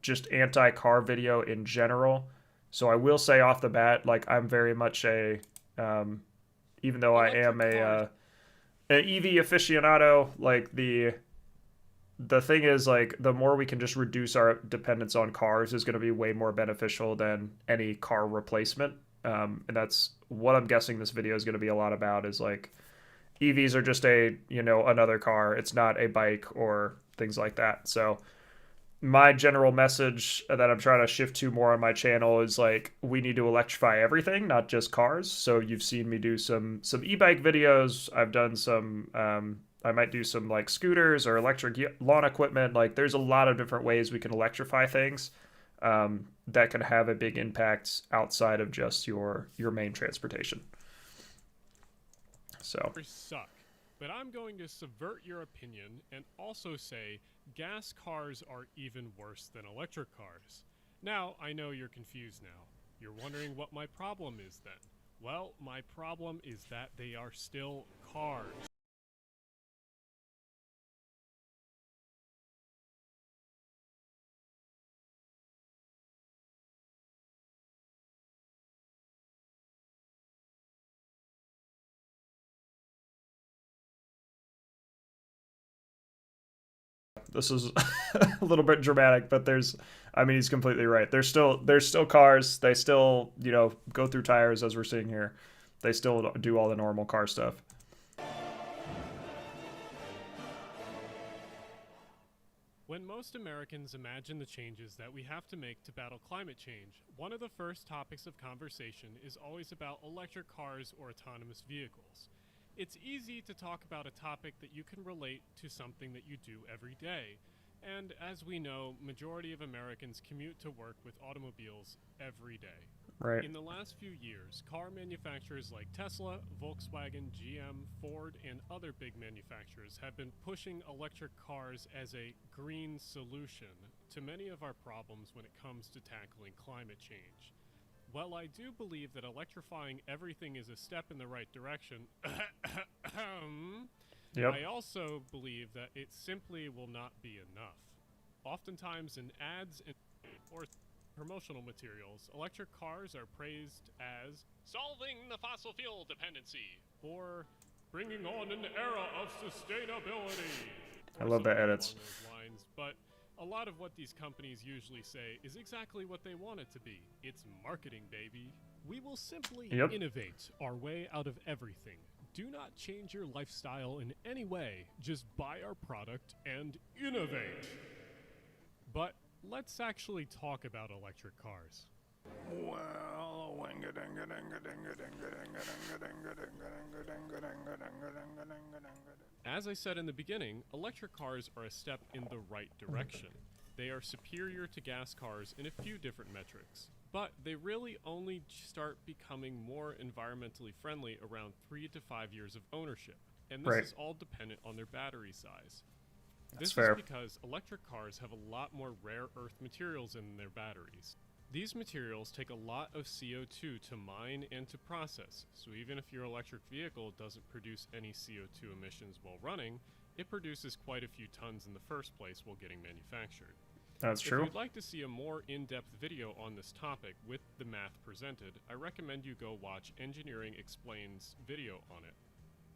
just anti-car video in general. So I will say off the bat, I'm very much a, even though I am an EV aficionado, the thing is, the more we can just reduce our dependence on cars is going to be way more beneficial than any car replacement. And that's what I'm guessing this video is going to be a lot about is, EVs are just another car. It's not a bike or things like that. So my general message that I'm trying to shift to more on my channel is like we need to electrify everything, not just cars. So you've seen me do some e-bike videos. I've done some I might do some like scooters or electric lawn equipment. Like there's a lot of different ways we can electrify things that can have a big impact outside of just your main transportation. So suck. But I'm going to subvert your opinion and also say gas cars are even worse than electric cars. Now, I know you're confused now. You're wondering what my problem is then. Well, my problem is that they are still cars. this is a little bit dramatic, but I mean, he's completely right. There's still cars. They still, go through tires as we're seeing here. They still do all the normal car stuff. When most Americans imagine the changes that we have to make to battle climate change, one of the first topics of conversation is always about electric cars or autonomous vehicles. It's easy to talk about a topic that you can relate to something that you do every day. And as we know, majority of Americans commute to work with automobiles every day. Right. In the last few years, car manufacturers like Tesla, Volkswagen, GM, Ford, and other big manufacturers have been pushing electric cars as a green solution to many of our problems when it comes to tackling climate change. While I do believe that electrifying everything is a step in the right direction, Yep. I also believe that it simply will not be enough. Oftentimes in ads or promotional materials, electric cars are praised as solving the fossil fuel dependency or bringing on an era of sustainability. I love the edits. Along those lines, but a lot of what these companies usually say is exactly what they want it to be. It's marketing, baby. We will simply innovate our way out of everything. Do not change your lifestyle in any way. Just buy our product and innovate. But let's actually talk about electric cars. Well, as I said in the beginning, electric cars are a step in the right direction. They are superior to gas cars in a few different metrics, but they really only start becoming more environmentally friendly around 3 to 5 years of ownership, and this is all dependent on their battery size. This is because electric cars have a lot more rare earth materials in their batteries. These materials take a lot of CO2 to mine and to process, so even if your electric vehicle doesn't produce any CO2 emissions while running, it produces quite a few tons in the first place while getting manufactured. That's true. If you'd like to see a more in-depth video on this topic with the math presented, I recommend you go watch Engineering Explains video on it.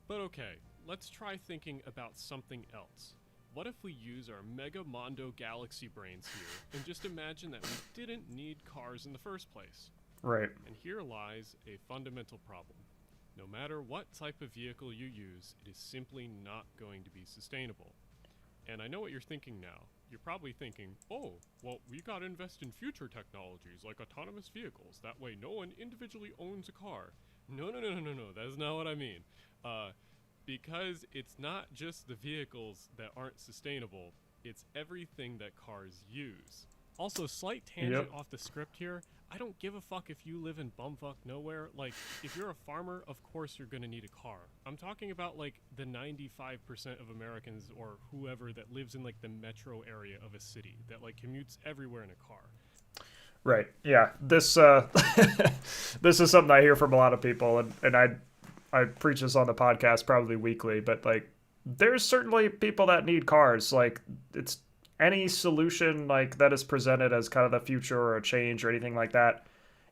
But okay, let's try thinking about something else. What if we use our Mega Mondo galaxy brains here and just imagine that we didn't need cars in the first place? Right. And here lies a fundamental problem. No matter what type of vehicle you use, it is simply not going to be sustainable. And I know what you're thinking now. You're probably thinking, oh, well, we gotta invest in future technologies like autonomous vehicles. That way no one individually owns a car. No, that's not what I mean. Because it's not just the vehicles that aren't sustainable, it's everything that cars use. Also, slight tangent off the script here, I don't give a fuck if you live in bumfuck nowhere. Like, if you're a farmer, of course you're gonna need a car. I'm talking about, like, the 95% of Americans or whoever that lives in, like, the metro area of a city, that, like, commutes everywhere in a car. Right, yeah. This, this is something I hear from a lot of people, and I preach this on the podcast probably weekly, but, like, there's certainly people that need cars. Like, it's any solution like that is presented as kind of the future or a change or anything like that,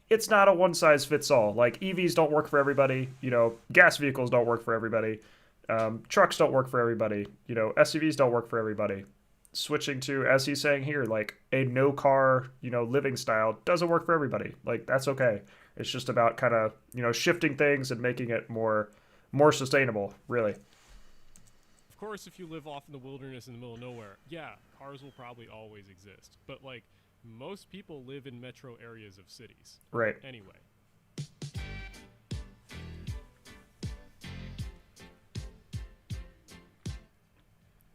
it's not a one size fits all. Like, EVs don't work for everybody, gas vehicles don't work for everybody, trucks don't work for everybody, SUVs don't work for everybody. Switching to, as he's saying here, like a no car, living style doesn't work for everybody. Like, that's okay. It's just about kind of, shifting things and making it more sustainable, really. Of course, if you live off in the wilderness in the middle of nowhere, yeah, cars will probably always exist. But, like, most people live in metro areas of cities. Right. Anyway.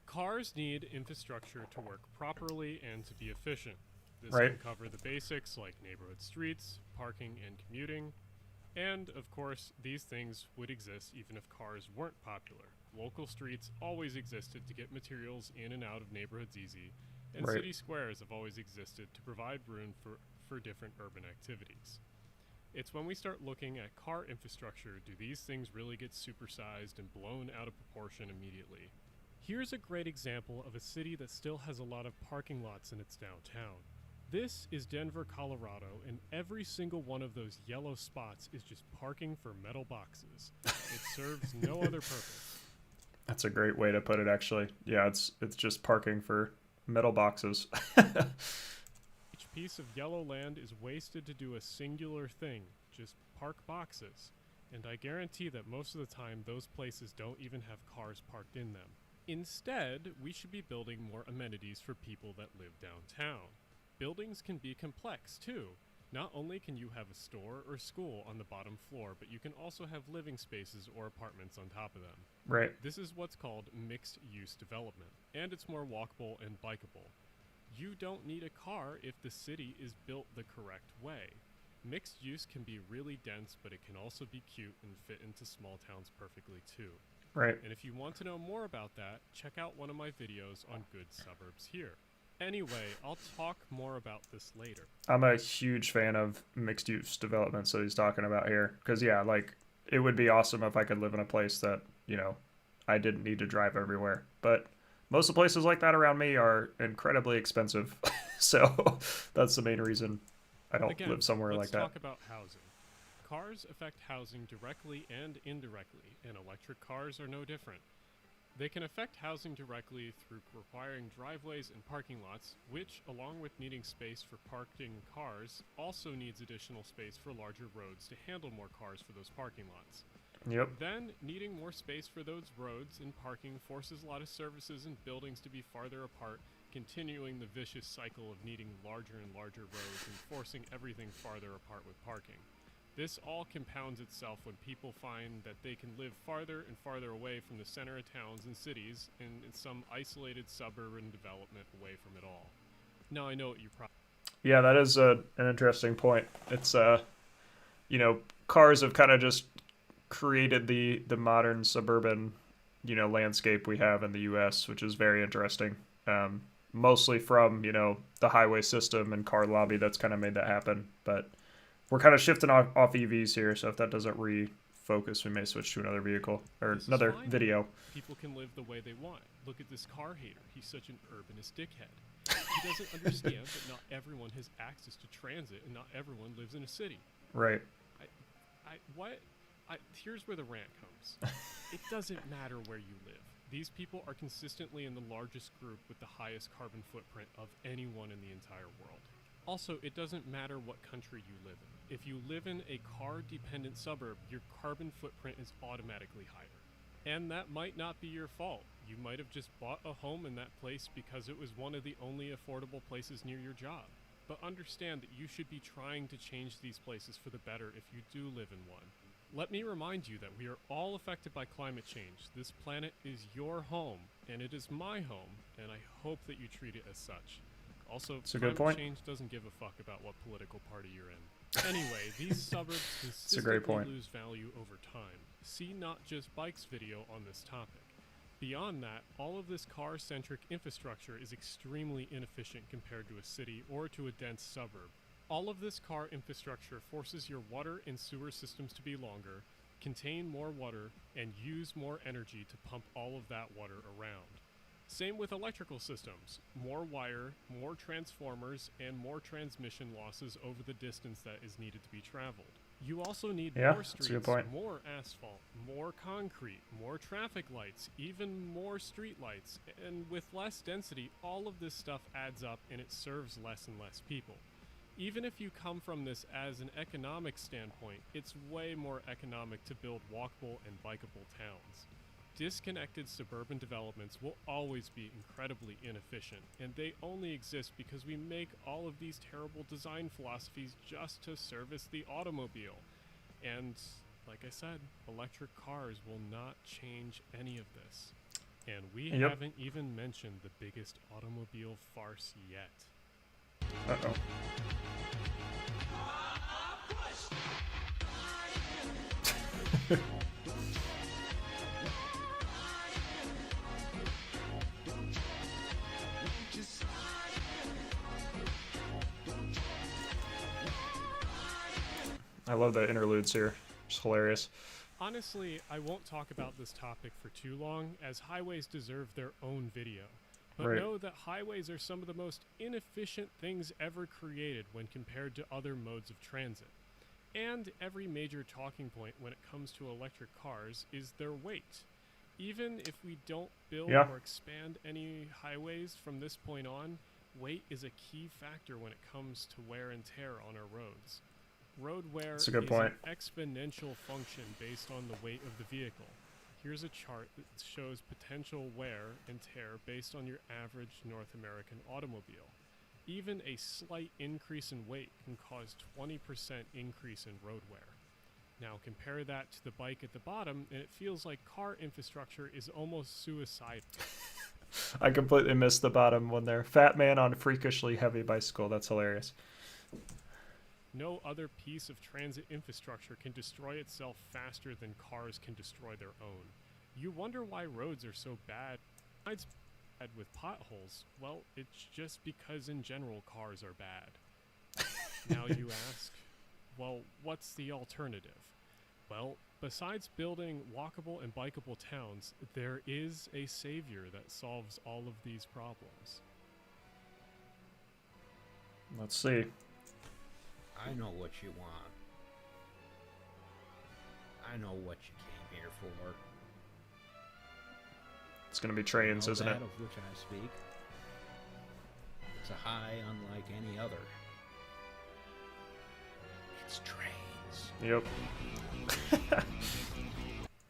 Cars need infrastructure to work properly and to be efficient. This Right. can cover the basics like neighborhood streets, parking, and commuting. And, of course, these things would exist even if cars weren't popular. Local streets always existed to get materials in and out of neighborhoods easy, and Right. city squares have always existed to provide room for different urban activities. It's when we start looking at car infrastructure do these things really get supersized and blown out of proportion immediately. Here's a great example of a city that still has a lot of parking lots in its downtown. This is Denver, Colorado, and every single one of those yellow spots is just parking for metal boxes. It serves no other purpose. That's a great way to put it, actually. Yeah, it's just parking for metal boxes. Each piece of yellow land is wasted to do a singular thing, just park boxes. And I guarantee that most of the time those places don't even have cars parked in them. Instead, we should be building more amenities for people that live downtown. Buildings can be complex, too. Not only can you have a store or school on the bottom floor, but you can also have living spaces or apartments on top of them. Right. This is what's called mixed-use development, and it's more walkable and bikeable. You don't need a car if the city is built the correct way. Mixed use can be really dense, but it can also be cute and fit into small towns perfectly, too. Right. And if you want to know more about that, check out one of my videos on good suburbs here. Anyway, I'll talk more about this later. I'm a huge fan of mixed use development, so he's talking about here. Because, yeah, like, it would be awesome if I could live in a place that, you know, I didn't need to drive everywhere. But most of the places like that around me are incredibly expensive. So that's the main reason I don't live somewhere like that. Let's talk about housing. Cars affect housing directly and indirectly, and electric cars are no different. They can affect housing directly through requiring driveways and parking lots, which, along with needing space for parking cars, also needs additional space for larger roads to handle more cars for those parking lots. Yep. Then, needing more space for those roads and parking forces a lot of services and buildings to be farther apart, continuing the vicious cycle of needing larger and larger roads and forcing everything farther apart with parking. This all compounds itself when people find that they can live farther and farther away from the center of towns and cities and in some isolated suburban development away from it all. Now I know what you probably... Yeah, that is an interesting point. It's, you know, cars have kind of just created the modern suburban, you know, landscape we have in the U.S., which is very interesting. Mostly from, you know, the highway system and car lobby that's kind of made that happen. But we're kind of shifting off EVs here, so if that doesn't refocus, we may switch to another vehicle or another video. People can live the way they want. Look at this car hater. He's such an urbanist dickhead. He doesn't understand that not everyone has access to transit and not everyone lives in a city. Right. Here's where the rant comes. It doesn't matter where you live. These people are consistently in the largest group with the highest carbon footprint of anyone in the entire world. Also, it doesn't matter what country you live in. If you live in a car-dependent suburb, your carbon footprint is automatically higher. And that might not be your fault. You might have just bought a home in that place because it was one of the only affordable places near your job. But understand that you should be trying to change these places for the better if you do live in one. Let me remind you that we are all affected by climate change. This planet is your home, and it is my home, and I hope that you treat it as such. Also, climate change doesn't give a fuck about what political party you're in. Anyway, these suburbs consistently lose value over time. See Not Just Bikes video on this topic. Beyond that, all of this car-centric infrastructure is extremely inefficient compared to a city or to a dense suburb. All of this car infrastructure forces your water and sewer systems to be longer, contain more water, and use more energy to pump all of that water around. Same with electrical systems. More wire, more transformers, and more transmission losses over the distance that is needed to be traveled. You also need more streets, more asphalt, more concrete, more traffic lights, even more street lights, and with less density, all of this stuff adds up and it serves less and less people. Even if you come from this as an economic standpoint, it's way more economic to build walkable and bikeable towns. Disconnected suburban developments will always be incredibly inefficient, and they only exist because we make all of these terrible design philosophies just to service the automobile. And, like I said, electric cars will not change any of this. And we haven't even mentioned the biggest automobile farce yet. Uh-oh. I love the interludes here. It's hilarious. Honestly, I won't talk about this topic for too long, as highways deserve their own video. But know that highways are some of the most inefficient things ever created when compared to other modes of transit. And every major talking point when it comes to electric cars is their weight. Even if we don't build or expand any highways from this point on, weight is a key factor when it comes to wear and tear on our roads. Road wear is an exponential function based on the weight of the vehicle. Here's a chart that shows potential wear and tear based on your average North American automobile. Even a slight increase in weight can cause 20% increase in road wear. Now compare that to the bike at the bottom, and it feels like car infrastructure is almost suicidal. I completely missed the bottom one there. Fat man on freakishly heavy bicycle. That's hilarious. No other piece of transit infrastructure can destroy itself faster than cars can destroy their own. You wonder why roads are so bad. Besides bad with potholes, well, it's just because in general cars are bad. Now you ask, well, what's the alternative? Well, besides building walkable and bikeable towns, there is a savior that solves all of these problems. Let's see. I know what you want. I know what you came here for. It's gonna be trains, isn't it? That of which I speak. It's a high unlike any other. It's trains. Yep.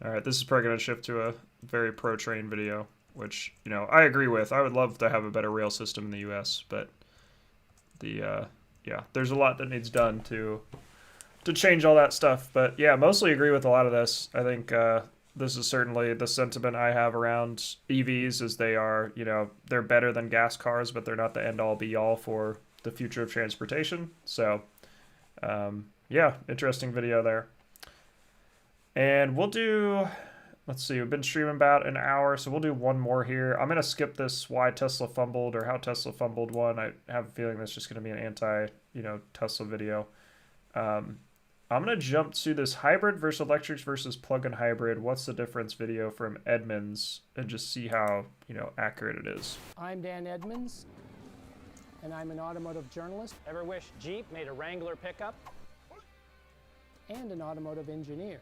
Alright, this is probably gonna shift to a very pro-train video, which, you know, I agree with. I would love to have a better rail system in the US, but yeah, there's a lot that needs done to change all that stuff. But yeah, mostly agree with a lot of this. I think this is certainly the sentiment I have around EVs, is they are, you know, they're better than gas cars, but they're not the end all be all for the future of transportation. So yeah, interesting video there. And we'll do, let's see, we've been streaming about an hour, so we'll do one more here. I'm going to skip this why Tesla fumbled or how Tesla fumbled one. I have a feeling that's just going to be an anti, you know, Tesla video. I'm going to jump to this hybrid versus electrics versus plug-in hybrid. What's the difference video from Edmunds, and just see how, you know, accurate it is. I'm Dan Edmunds, and I'm an automotive journalist. Ever wish Jeep made a Wrangler pickup? And an automotive engineer.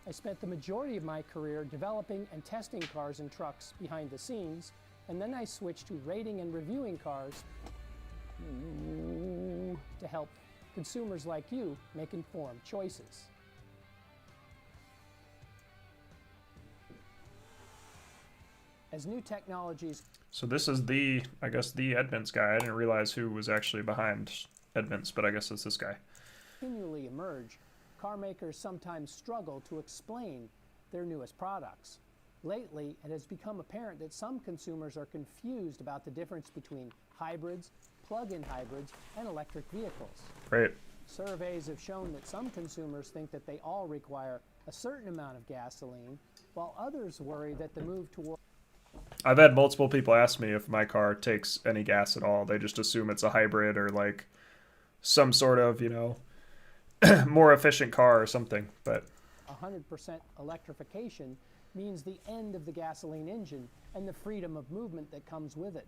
I spent the majority of my career developing and testing cars and trucks behind the scenes, and then I switched to rating and reviewing cars to help consumers like you make informed choices. As new technologies... So this is the, I guess, the Edmunds guy. I didn't realize who was actually behind Edmunds, but I guess it's this guy. ...continually emerge, car makers sometimes struggle to explain their newest products. Lately, it has become apparent that some consumers are confused about the difference between hybrids, plug-in hybrids, and electric vehicles. Right. Surveys have shown that some consumers think that they all require a certain amount of gasoline, while others worry that the move toward... I've had multiple people ask me if my car takes any gas at all. They just assume it's a hybrid or like some sort of, you know, more efficient car or something. But 100% electrification means the end of the gasoline engine and the freedom of movement that comes with it.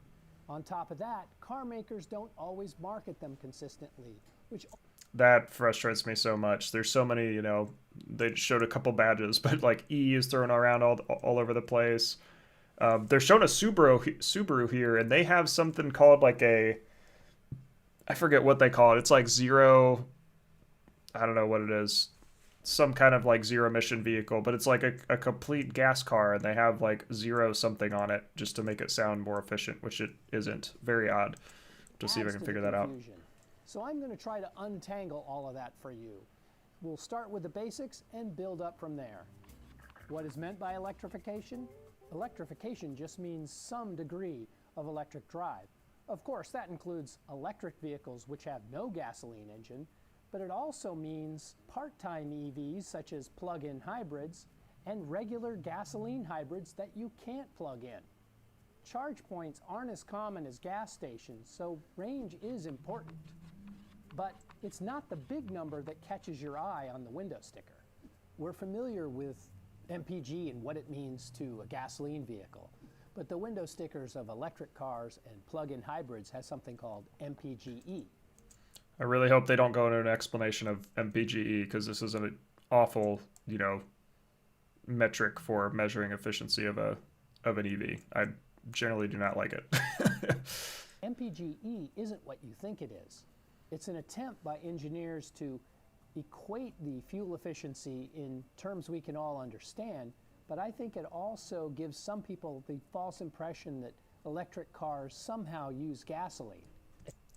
On top of that, car makers don't always market them consistently, which... That frustrates me so much. There's so many, you know, they showed a couple badges, but like E is thrown around all over the place. They're showing a Subaru here, and they have something called like a, I forget what they call it. It's like zero, I don't know what it is. some kind of like zero emission vehicle, but it's like a complete gas car, and they have like zero something on it just to make it sound more efficient, which it isn't. Very odd. To see if I can figure that out. So I'm going to try to untangle all of that for you. We'll start with the basics and build up from there. What is meant by electrification? Electrification just means some degree of electric drive. Of course, that includes electric vehicles which have no gasoline engine, but it also means part-time EVs such as plug-in hybrids and regular gasoline hybrids that you can't plug in. Charge points aren't as common as gas stations, so range is important. But it's not the big number that catches your eye on the window sticker. We're familiar with MPG and what it means to a gasoline vehicle, but the window stickers of electric cars and plug-in hybrids has something called MPGE. I really hope they don't go into an explanation of MPGE, because this is an awful, metric for measuring efficiency of an EV. I generally do not like it. MPGE isn't what you think it is. It's an attempt by engineers to equate the fuel efficiency in terms we can all understand, but I think it also gives some people the false impression that electric cars somehow use gasoline.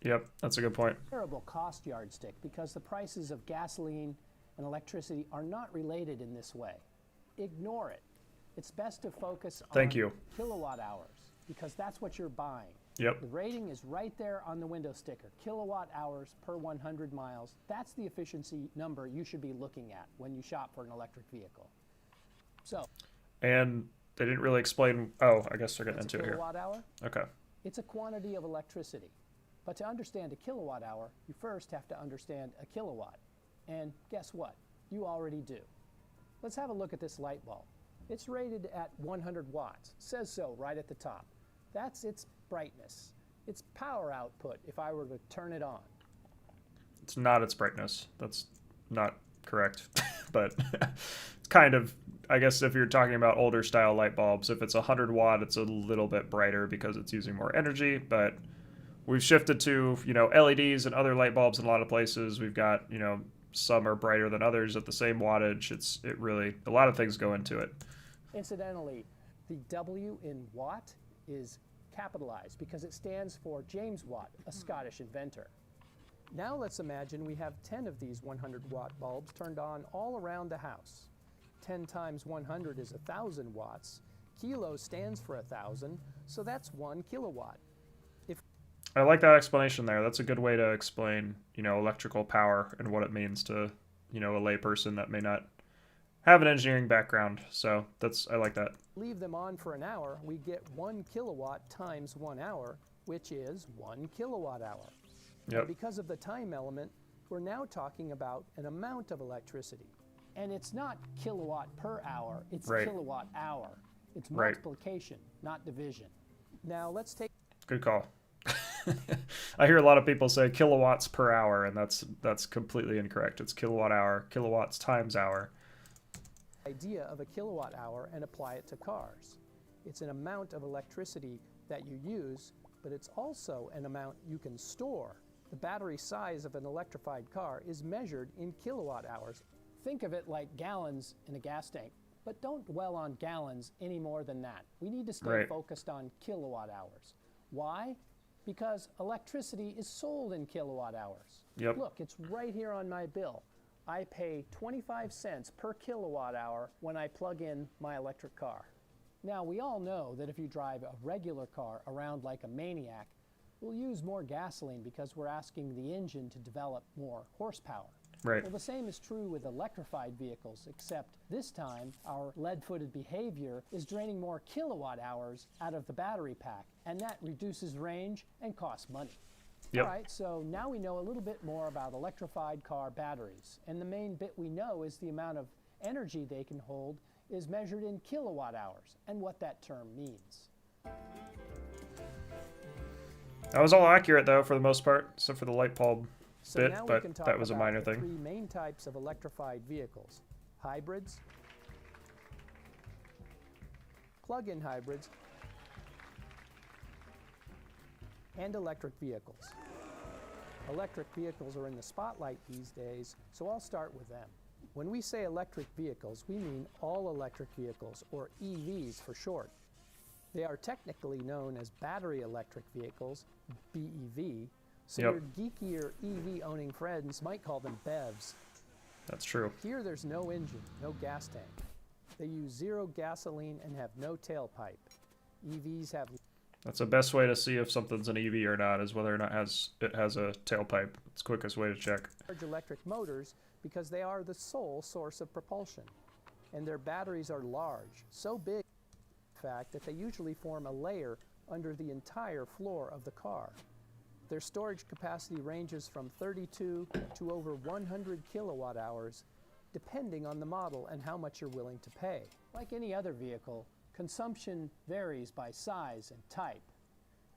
Yep, that's a good point. Terrible cost yardstick, because the prices of gasoline and electricity are not related in this way. Ignore it. It's best to focus on kilowatt hours, because that's what you're buying. Yep. The rating is right there on the window sticker. Kilowatt hours per 100 miles. That's the efficiency number you should be looking at when you shop for an electric vehicle. So. And they didn't really explain. Oh, I guess they're getting into it here. Kilowatt hour? Okay. It's a quantity of electricity. But to understand a kilowatt hour, you first have to understand a kilowatt. And guess what? You already do. Let's have a look at this light bulb. It's rated at 100 watts. It says so right at the top. That's its brightness. Its power output if I were to turn it on. It's not its brightness. That's not correct. But it's kind of, I guess if you're talking about older style light bulbs, if it's 100 watt, it's a little bit brighter because it's using more energy. But we've shifted to, LEDs and other light bulbs in a lot of places. We've got, some are brighter than others at the same wattage. It really, a lot of things go into it. Incidentally, the W in watt is capitalized because it stands for James Watt, a Scottish inventor. Now let's imagine we have 10 of these 100 watt bulbs turned on all around the house. 10 times 100 is 1,000 watts. Kilo stands for 1,000, so that's 1 kilowatt. I like that explanation there. That's a good way to explain, electrical power and what it means to, a layperson that may not have an engineering background. So I like that. Leave them on for an hour, we get 1 kilowatt times 1 hour, which is 1 kilowatt hour. Yep. And because of the time element, we're now talking about an amount of electricity. And it's not kilowatt per hour, it's kilowatt hour. It's multiplication, not division. Now let's take... Good call. I hear a lot of people say kilowatts per hour, and that's completely incorrect. It's kilowatt hour, kilowatts times hour. Idea of a kilowatt hour and apply it to cars. It's an amount of electricity that you use, but it's also an amount you can store. The battery size of an electrified car is measured in kilowatt hours. Think of it like gallons in a gas tank, but don't dwell on gallons any more than that. We need to stay focused on kilowatt hours. Why? Because electricity is sold in kilowatt hours. Yep. Look, it's right here on my bill. I pay 25 cents per kilowatt hour when I plug in my electric car. Now, we all know that if you drive a regular car around like a maniac, we'll use more gasoline because we're asking the engine to develop more horsepower. Right. Well, the same is true with electrified vehicles, except this time our lead-footed behavior is draining more kilowatt hours out of the battery pack, and that reduces range and costs money. Yep. All right, so now we know a little bit more about electrified car batteries, and the main bit we know is the amount of energy they can hold is measured in kilowatt hours, and what that term means. That was all accurate, though, for the most part, except for the light bulb bit, now but we can talk that was a about minor the thing. 3 main types of electrified vehicles: hybrids, plug-in hybrids, and electric vehicles. Electric vehicles are in the spotlight these days, so I'll start with them. When we say electric vehicles, we mean all electric vehicles, or EVs for short. They are technically known as battery electric vehicles, BEV, so your geekier EV-owning friends might call them BEVs. That's true. Here there's no engine, no gas tank. They use zero gasoline and have no tailpipe. EVs have... That's the best way to see if something's an EV or not, is whether or not it has a tailpipe. It's the quickest way to check. Large electric motors because they are the sole source of propulsion. And their batteries are large, so big, in fact, that they usually form a layer under the entire floor of the car. Their storage capacity ranges from 32 to over 100 kilowatt hours, depending on the model and how much you're willing to pay. Like any other vehicle, consumption varies by size and type.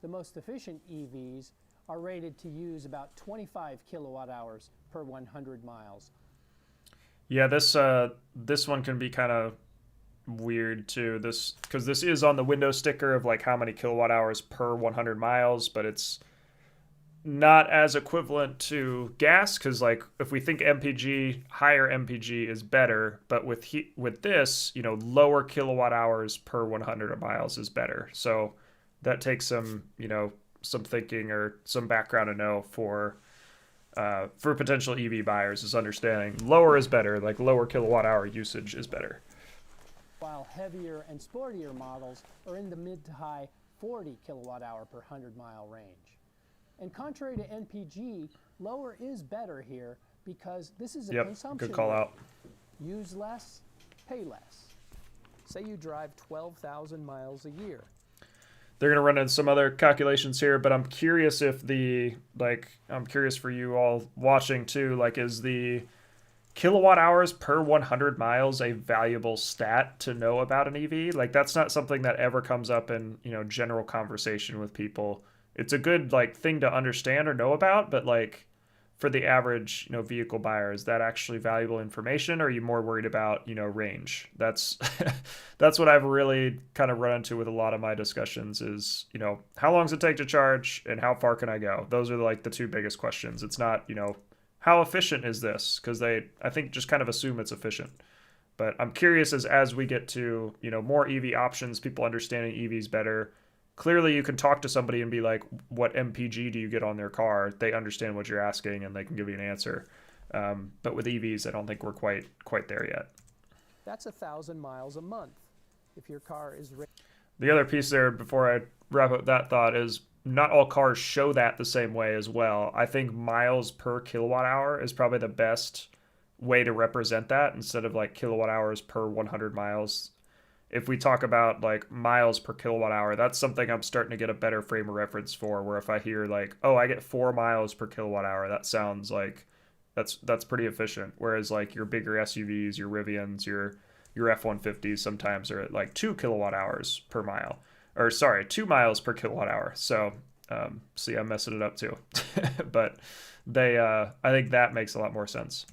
The most efficient EVs are rated to use about 25 kilowatt hours per 100 miles. Yeah, this one can be kind of weird too. Because this is on the window sticker of like how many kilowatt hours per 100 miles, but it's not as equivalent to gas, because like if we think MPG, higher MPG is better, but with this, you know, lower kilowatt hours per 100 miles is better. So that takes some, you know, some thinking or some background to know for potential EV buyers, is understanding lower is better, like lower kilowatt hour usage is better. While heavier and sportier models are in the mid to high 40 kilowatt hour per 100 mile range. And contrary to NPG, lower is better here because this is a consumption. Good call out. Use less, pay less. Say you drive 12,000 miles a year. They're going to run in some other calculations here, but I'm curious if I'm curious for you all watching too, like, is the kilowatt hours per 100 miles a valuable stat to know about an EV? Like, that's not something that ever comes up in, you know, general conversation with people. It's a good like thing to understand or know about, but like for the average, you know, vehicle buyer, is that actually valuable information, or are you more worried about, you know, range? That's that's what I've really kind of run into with a lot of my discussions is, you know, how long does it take to charge and how far can I go? Those are like the two biggest questions. It's not, you know, how efficient is this? Because I think just kind of assume it's efficient. But I'm curious as we get to, you know, more EV options, people understanding EVs better. Clearly, you can talk to somebody and be like, what MPG do you get on their car? They understand what you're asking and they can give you an answer. But with EVs, I don't think we're quite there yet. That's 1,000 miles a month. If your car is... The other piece there, before I wrap up that thought, is not all cars show that the same way as well. I think miles per kilowatt hour is probably the best way to represent that instead of like kilowatt hours per 100 miles. If we talk about like miles per kilowatt hour, that's something I'm starting to get a better frame of reference for, where if I hear like, oh, I get 4 miles per kilowatt hour, that sounds like that's pretty efficient. Whereas like your bigger SUVs, your Rivians, your F-150s sometimes are at like 2 kilowatt hours per mile, or sorry, 2 miles per kilowatt hour. So see, I'm messing it up too. But I think that makes a lot more sense.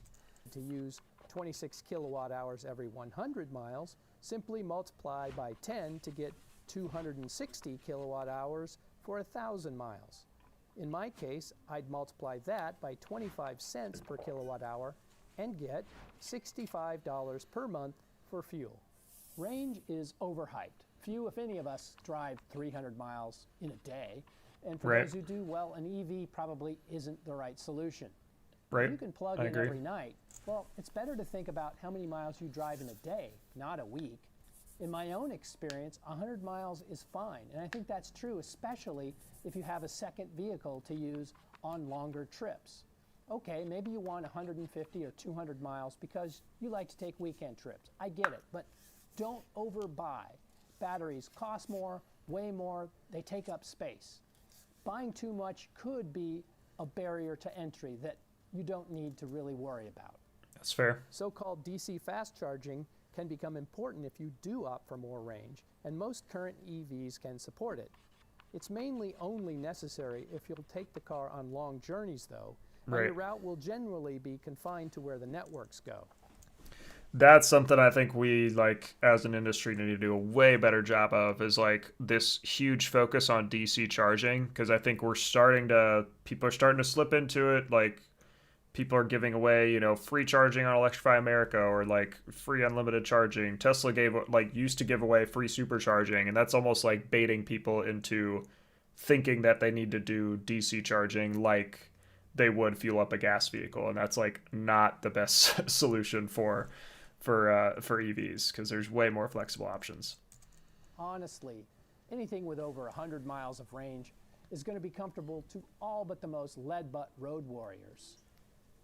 To use 26 kilowatt hours every 100 miles, simply multiply by 10 to get 260 kilowatt hours for 1,000 miles. In my case, I'd multiply that by 25 cents per kilowatt hour and get $65 per month for fuel. Range is overhyped. Few, if any of us, drive 300 miles in a day. And for those who do, well, an EV probably isn't the right solution. Right. You can plug in every night. Well, it's better to think about how many miles you drive in a day, not a week. In my own experience, 100 miles is fine, and I think that's true, especially if you have a second vehicle to use on longer trips. Okay, maybe you want 150 or 200 miles because you like to take weekend trips. I get it, but don't overbuy. Batteries cost more, way more, they take up space. Buying too much could be a barrier to entry that you don't need to really worry about. That's fair. So-called DC fast charging can become important if you do opt for more range, and most current EVs can support it. It's mainly only necessary if you'll take the car on long journeys, though, and your route will generally be confined to where the networks go. That's something I think we, like, as an industry need to do a way better job of, is like this huge focus on DC charging, because I think people are starting to slip into it, like people are giving away, free charging on Electrify America, or like free unlimited charging. Tesla used to give away free supercharging, and that's almost like baiting people into thinking that they need to do DC charging like they would fuel up a gas vehicle, and that's like not the best solution for EVs, because there's way more flexible options. Honestly, anything with over 100 miles of range is going to be comfortable to all but the most lead-butt road warriors.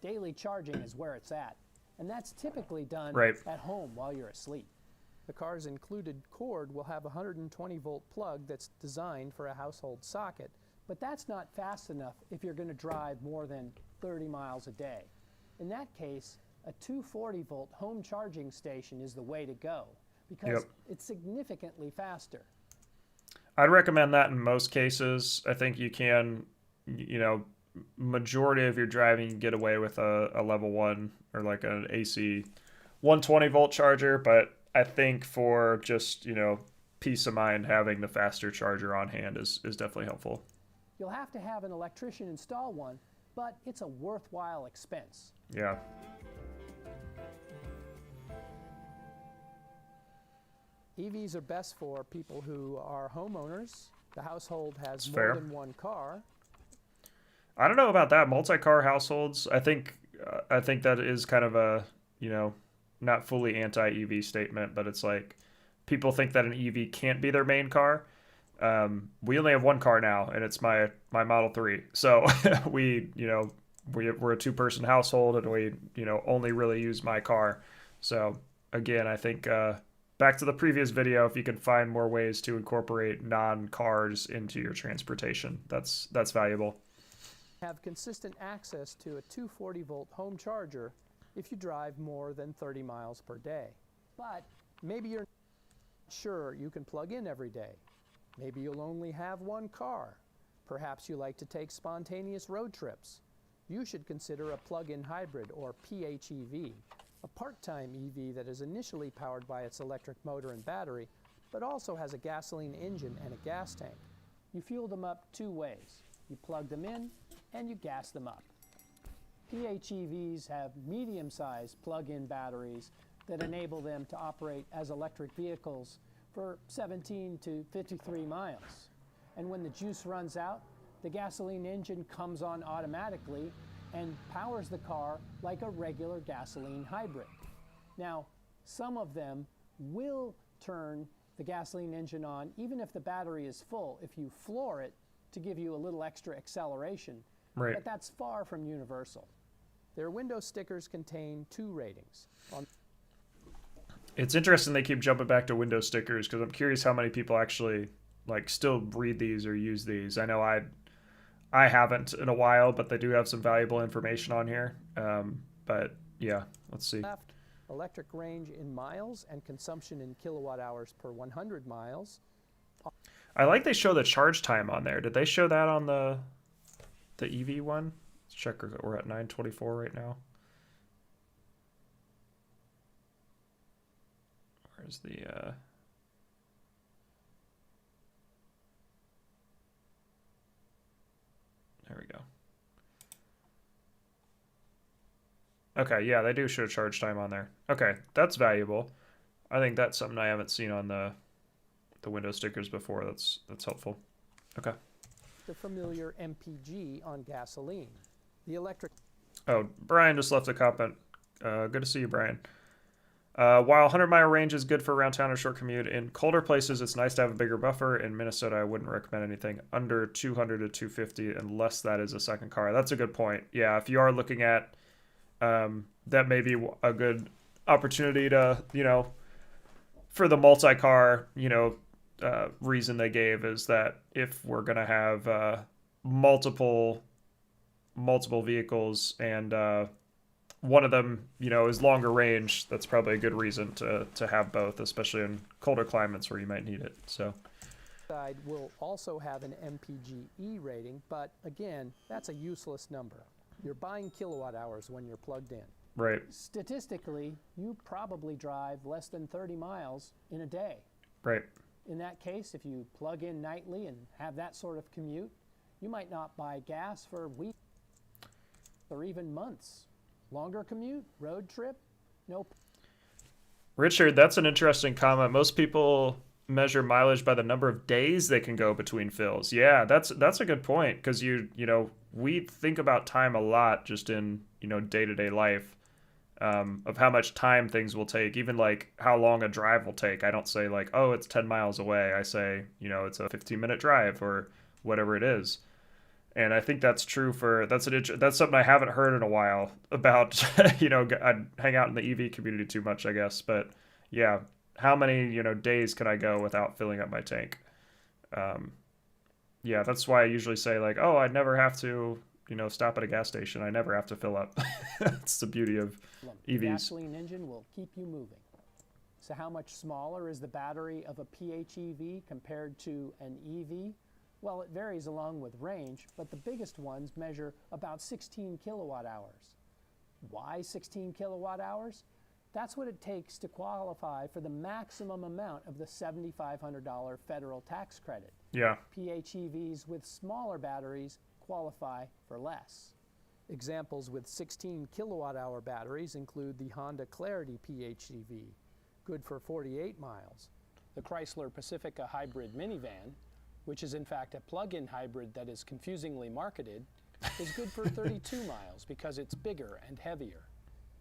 Daily charging is where it's at, and that's typically done at home while you're asleep. The car's included cord will have a 120-volt plug that's designed for a household socket, but that's not fast enough if you're going to drive more than 30 miles a day. In that case, a 240-volt home charging station is the way to go, because it's significantly faster. I'd recommend that in most cases. I think you can, majority of your driving, you can get away with a level 1 or like an AC 120-volt charger, but I think for just, peace of mind, having the faster charger on hand is definitely helpful. You'll have to have an electrician install one, but it's a worthwhile expense. Yeah. EVs are best for people who are homeowners. The household has That's more fair. than one car. I don't know about that. Multi-car households, I think that is kind of a, not fully anti-EV statement, but it's like people think that an EV can't be their main car. We only have one car now, and it's my Model 3. So we're a two-person household, and we only really use my car. So again, I think back to the previous video, if you can find more ways to incorporate non-cars into your transportation, that's valuable. Have consistent access to a 240-volt home charger if you drive more than 30 miles per day. But maybe you're not sure you can plug in every day. Maybe you'll only have one car. Perhaps you like to take spontaneous road trips. You should consider a plug-in hybrid, or PHEV, a part-time EV that is initially powered by its electric motor and battery, but also has a gasoline engine and a gas tank. You fuel them up two ways. You plug them in and you gas them up. PHEVs have medium-sized plug-in batteries that enable them to operate as electric vehicles for 17 to 53 miles. And when the juice runs out, the gasoline engine comes on automatically and powers the car like a regular gasoline hybrid. Now, some of them will turn the gasoline engine on even if the battery is full, if you floor it to give you a little extra acceleration. Right. But that's far from universal. Their window stickers contain 2 ratings. It's interesting they keep jumping back to window stickers, because I'm curious how many people actually still read these or use these. I know I haven't in a while, but they do have some valuable information on here. But yeah, let's see. Left, electric range in miles and consumption in kilowatt hours per 100 miles. I like they show the charge time on there. Did they show that on the EV one? Let's check. We're at 9:24 right now. Where's the there we go. Okay, yeah, they do show charge time on there. Okay, that's valuable. I think that's something I haven't seen on the window stickers before. That's helpful. Okay. The familiar MPG on gasoline. The electric. Oh, Brian just left a comment. Good to see you, Brian. While 100-mile range is good for around town or short commute, in colder places it's nice to have a bigger buffer. In Minnesota, I wouldn't recommend anything under 200 to 250 unless that is a second car. That's a good point. Yeah, if you are looking at that, may be a good opportunity to, for the multi-car, reason they gave is that if we're going to have multiple vehicles and one of them, is longer range, that's probably a good reason to have both, especially in colder climates where you might need it. So side will also have an MPGe rating, but again, that's a useless number. You're buying kilowatt hours when you're plugged in. Right. Statistically, you probably drive less than 30 miles in a day. Right. In that case, if you plug in nightly and have that sort of commute, you might not buy gas for weeks or even months. Longer commute, road trip, nope. Richard, that's an interesting comment. Most people measure mileage by the number of days they can go between fills. Yeah, that's a good point, because we think about time a lot just in day-to-day life, of how much time things will take, even like how long a drive will take. I don't say like, oh, it's 10 miles away. I say, it's a 15-minute drive or whatever it is. And I think that's true that's something I haven't heard in a while about. I hang out in the EV community too much, I guess. But yeah, how many days can I go without filling up my tank? Yeah, that's why I usually say like, oh, I never have to stop at a gas station. I never have to fill up. That's the beauty of EVs. Gasoline engine will keep you moving. So how much smaller is the battery of a PHEV compared to an EV? Well, it varies along with range, but the biggest ones measure about 16 kilowatt hours. Why 16 kilowatt hours? That's what it takes to qualify for the maximum amount of the $7,500 federal tax credit. Yeah. PHEVs with smaller batteries qualify for less. Examples with 16 kilowatt hour batteries include the Honda Clarity PHEV, good for 48 miles, the Chrysler Pacifica hybrid minivan, which is in fact a plug-in hybrid that is confusingly marketed, is good for 32 miles because it's bigger and heavier.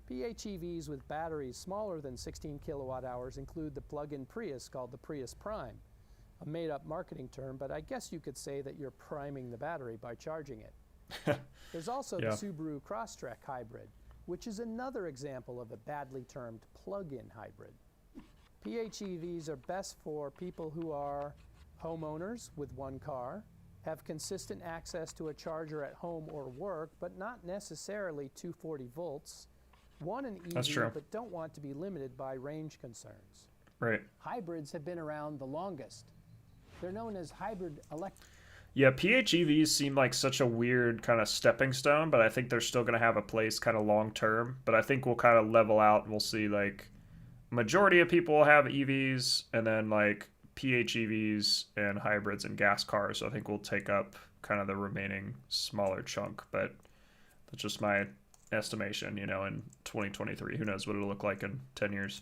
PHEVs with batteries smaller than 16 kilowatt hours include the plug-in Prius called the Prius Prime, a made-up marketing term, but I guess you could say that you're priming the battery by charging it. There's also the Subaru Crosstrek hybrid, which is another example of a badly termed plug-in hybrid. PHEVs are best for people who are homeowners with one car, have consistent access to a charger at home or work, but not necessarily 240 volts, want an EV but don't want to be limited by range concerns. Right. Hybrids have been around the longest. They're known as hybrid electric. Yeah, PHEVs seem like such a weird kind of stepping stone, but I think they're still going to have a place kind of long term. But I think we'll kind of level out and we'll see like majority of people will have EVs, and then like PHEVs and hybrids and gas cars. So I think we'll take up kind of the remaining smaller chunk, but that's just my estimation, in 2023. Who knows what it'll look like in 10 years.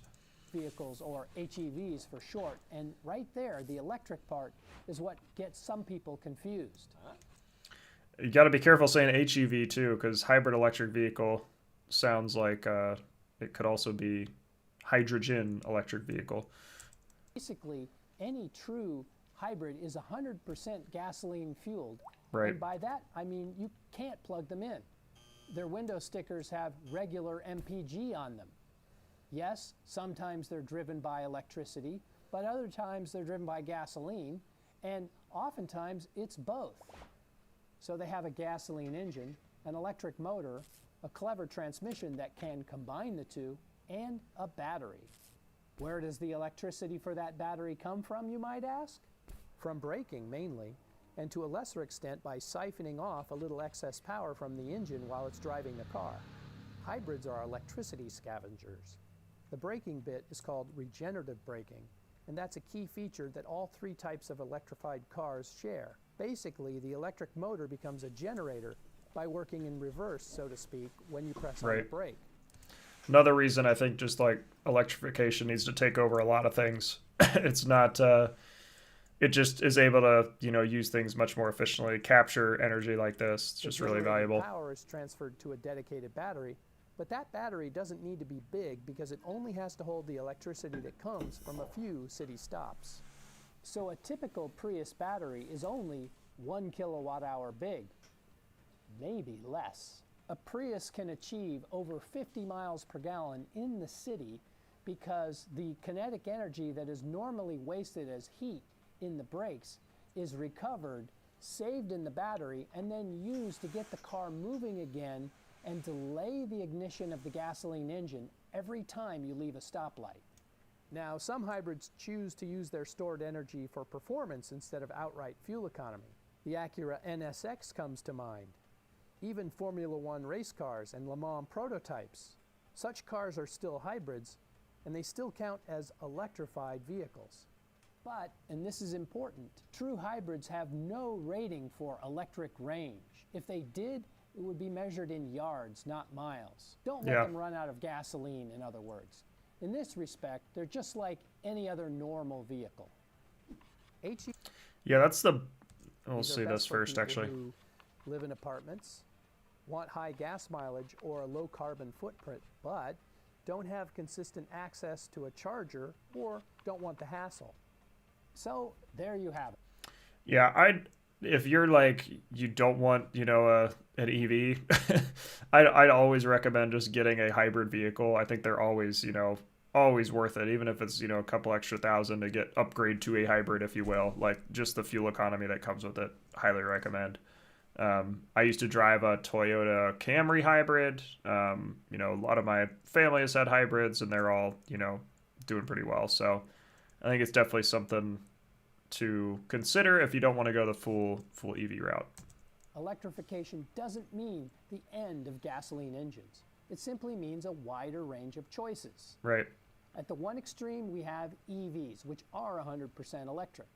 Vehicles, or HEVs for short, and right there, the electric part is what gets some people confused. You got to be careful saying HEV too, because hybrid electric vehicle sounds like it could also be hydrogen electric vehicle. Basically, any true hybrid is 100% gasoline fueled. Right. And by that, I mean you can't plug them in. Their window stickers have regular MPG on them. Yes, sometimes they're driven by electricity, but other times they're driven by gasoline, and oftentimes it's both. So they have a gasoline engine, an electric motor, a clever transmission that can combine the two, and a battery. Where does the electricity for that battery come from, you might ask? From braking mainly, and to a lesser extent by siphoning off a little excess power from the engine while it's driving the car. Hybrids are electricity scavengers. The braking bit is called regenerative braking, and that's a key feature that all three types of electrified cars share. Basically, the electric motor becomes a generator by working in reverse, so to speak, when you press on the brake. Another reason I think just like electrification needs to take over a lot of things. It's not, it just is able to, use things much more efficiently, capture energy like this. It's just really valuable. Power is transferred to a dedicated battery, but that battery doesn't need to be big because it only has to hold the electricity that comes from a few city stops. So a typical Prius battery is only 1 kilowatt hour big, maybe less. A Prius can achieve over 50 miles per gallon in the city because the kinetic energy that is normally wasted as heat in the brakes is recovered, saved in the battery, and then used to get the car moving again and delay the ignition of the gasoline engine every time you leave a stoplight. Now, some hybrids choose to use their stored energy for performance instead of outright fuel economy. The Acura NSX comes to mind. Even Formula One race cars and Le Mans prototypes. Such cars are still hybrids, and they still count as electrified vehicles. But, and this is important, true hybrids have no rating for electric range. If they did, it would be measured in yards, not miles. Don't let Yeah. them run out of gasoline, in other words. In this respect, they're just like any other normal vehicle. Yeah, that's the... We'll These are see best this for first, people actually. who live in apartments, want high gas mileage or a low carbon footprint, but don't have consistent access to a charger or don't want the hassle. So there you have it. Yeah, if you're like, you don't want, you know, an EV, I'd always recommend just getting a hybrid vehicle. I think they're always, you know, always worth it, even if it's, you know, a couple extra thousand to get upgrade to a hybrid, if you will. Like, just the fuel economy that comes with it, highly recommend. I used to drive a Toyota Camry hybrid. You know, a lot of my family has had hybrids, and they're all, you know, doing pretty well. So I think it's definitely something to consider if you don't want to go the full EV route. Electrification doesn't mean the end of gasoline engines. It simply means a wider range of choices. Right. At the one extreme, we have EVs, which are 100% electric.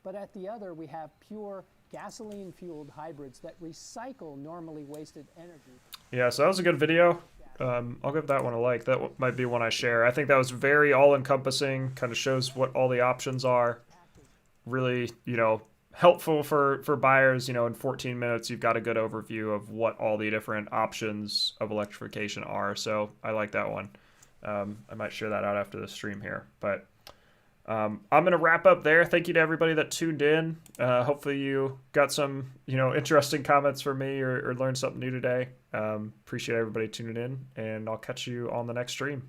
But at the other, we have pure gasoline-fueled hybrids that recycle normally wasted energy. Yeah, so that was a good video. I'll give that one a like. That might be one I share. I think that was very all-encompassing, kind of shows what all the options are. Really, you know, helpful for buyers. You know, in 14 minutes, you've got a good overview of what all the different options of electrification are. So I like that one. I might share that out after the stream here. But I'm going to wrap up there. Thank you to everybody that tuned in. Hopefully you got some, you know, interesting comments from me or learned something new today. Appreciate everybody tuning in, and I'll catch you on the next stream.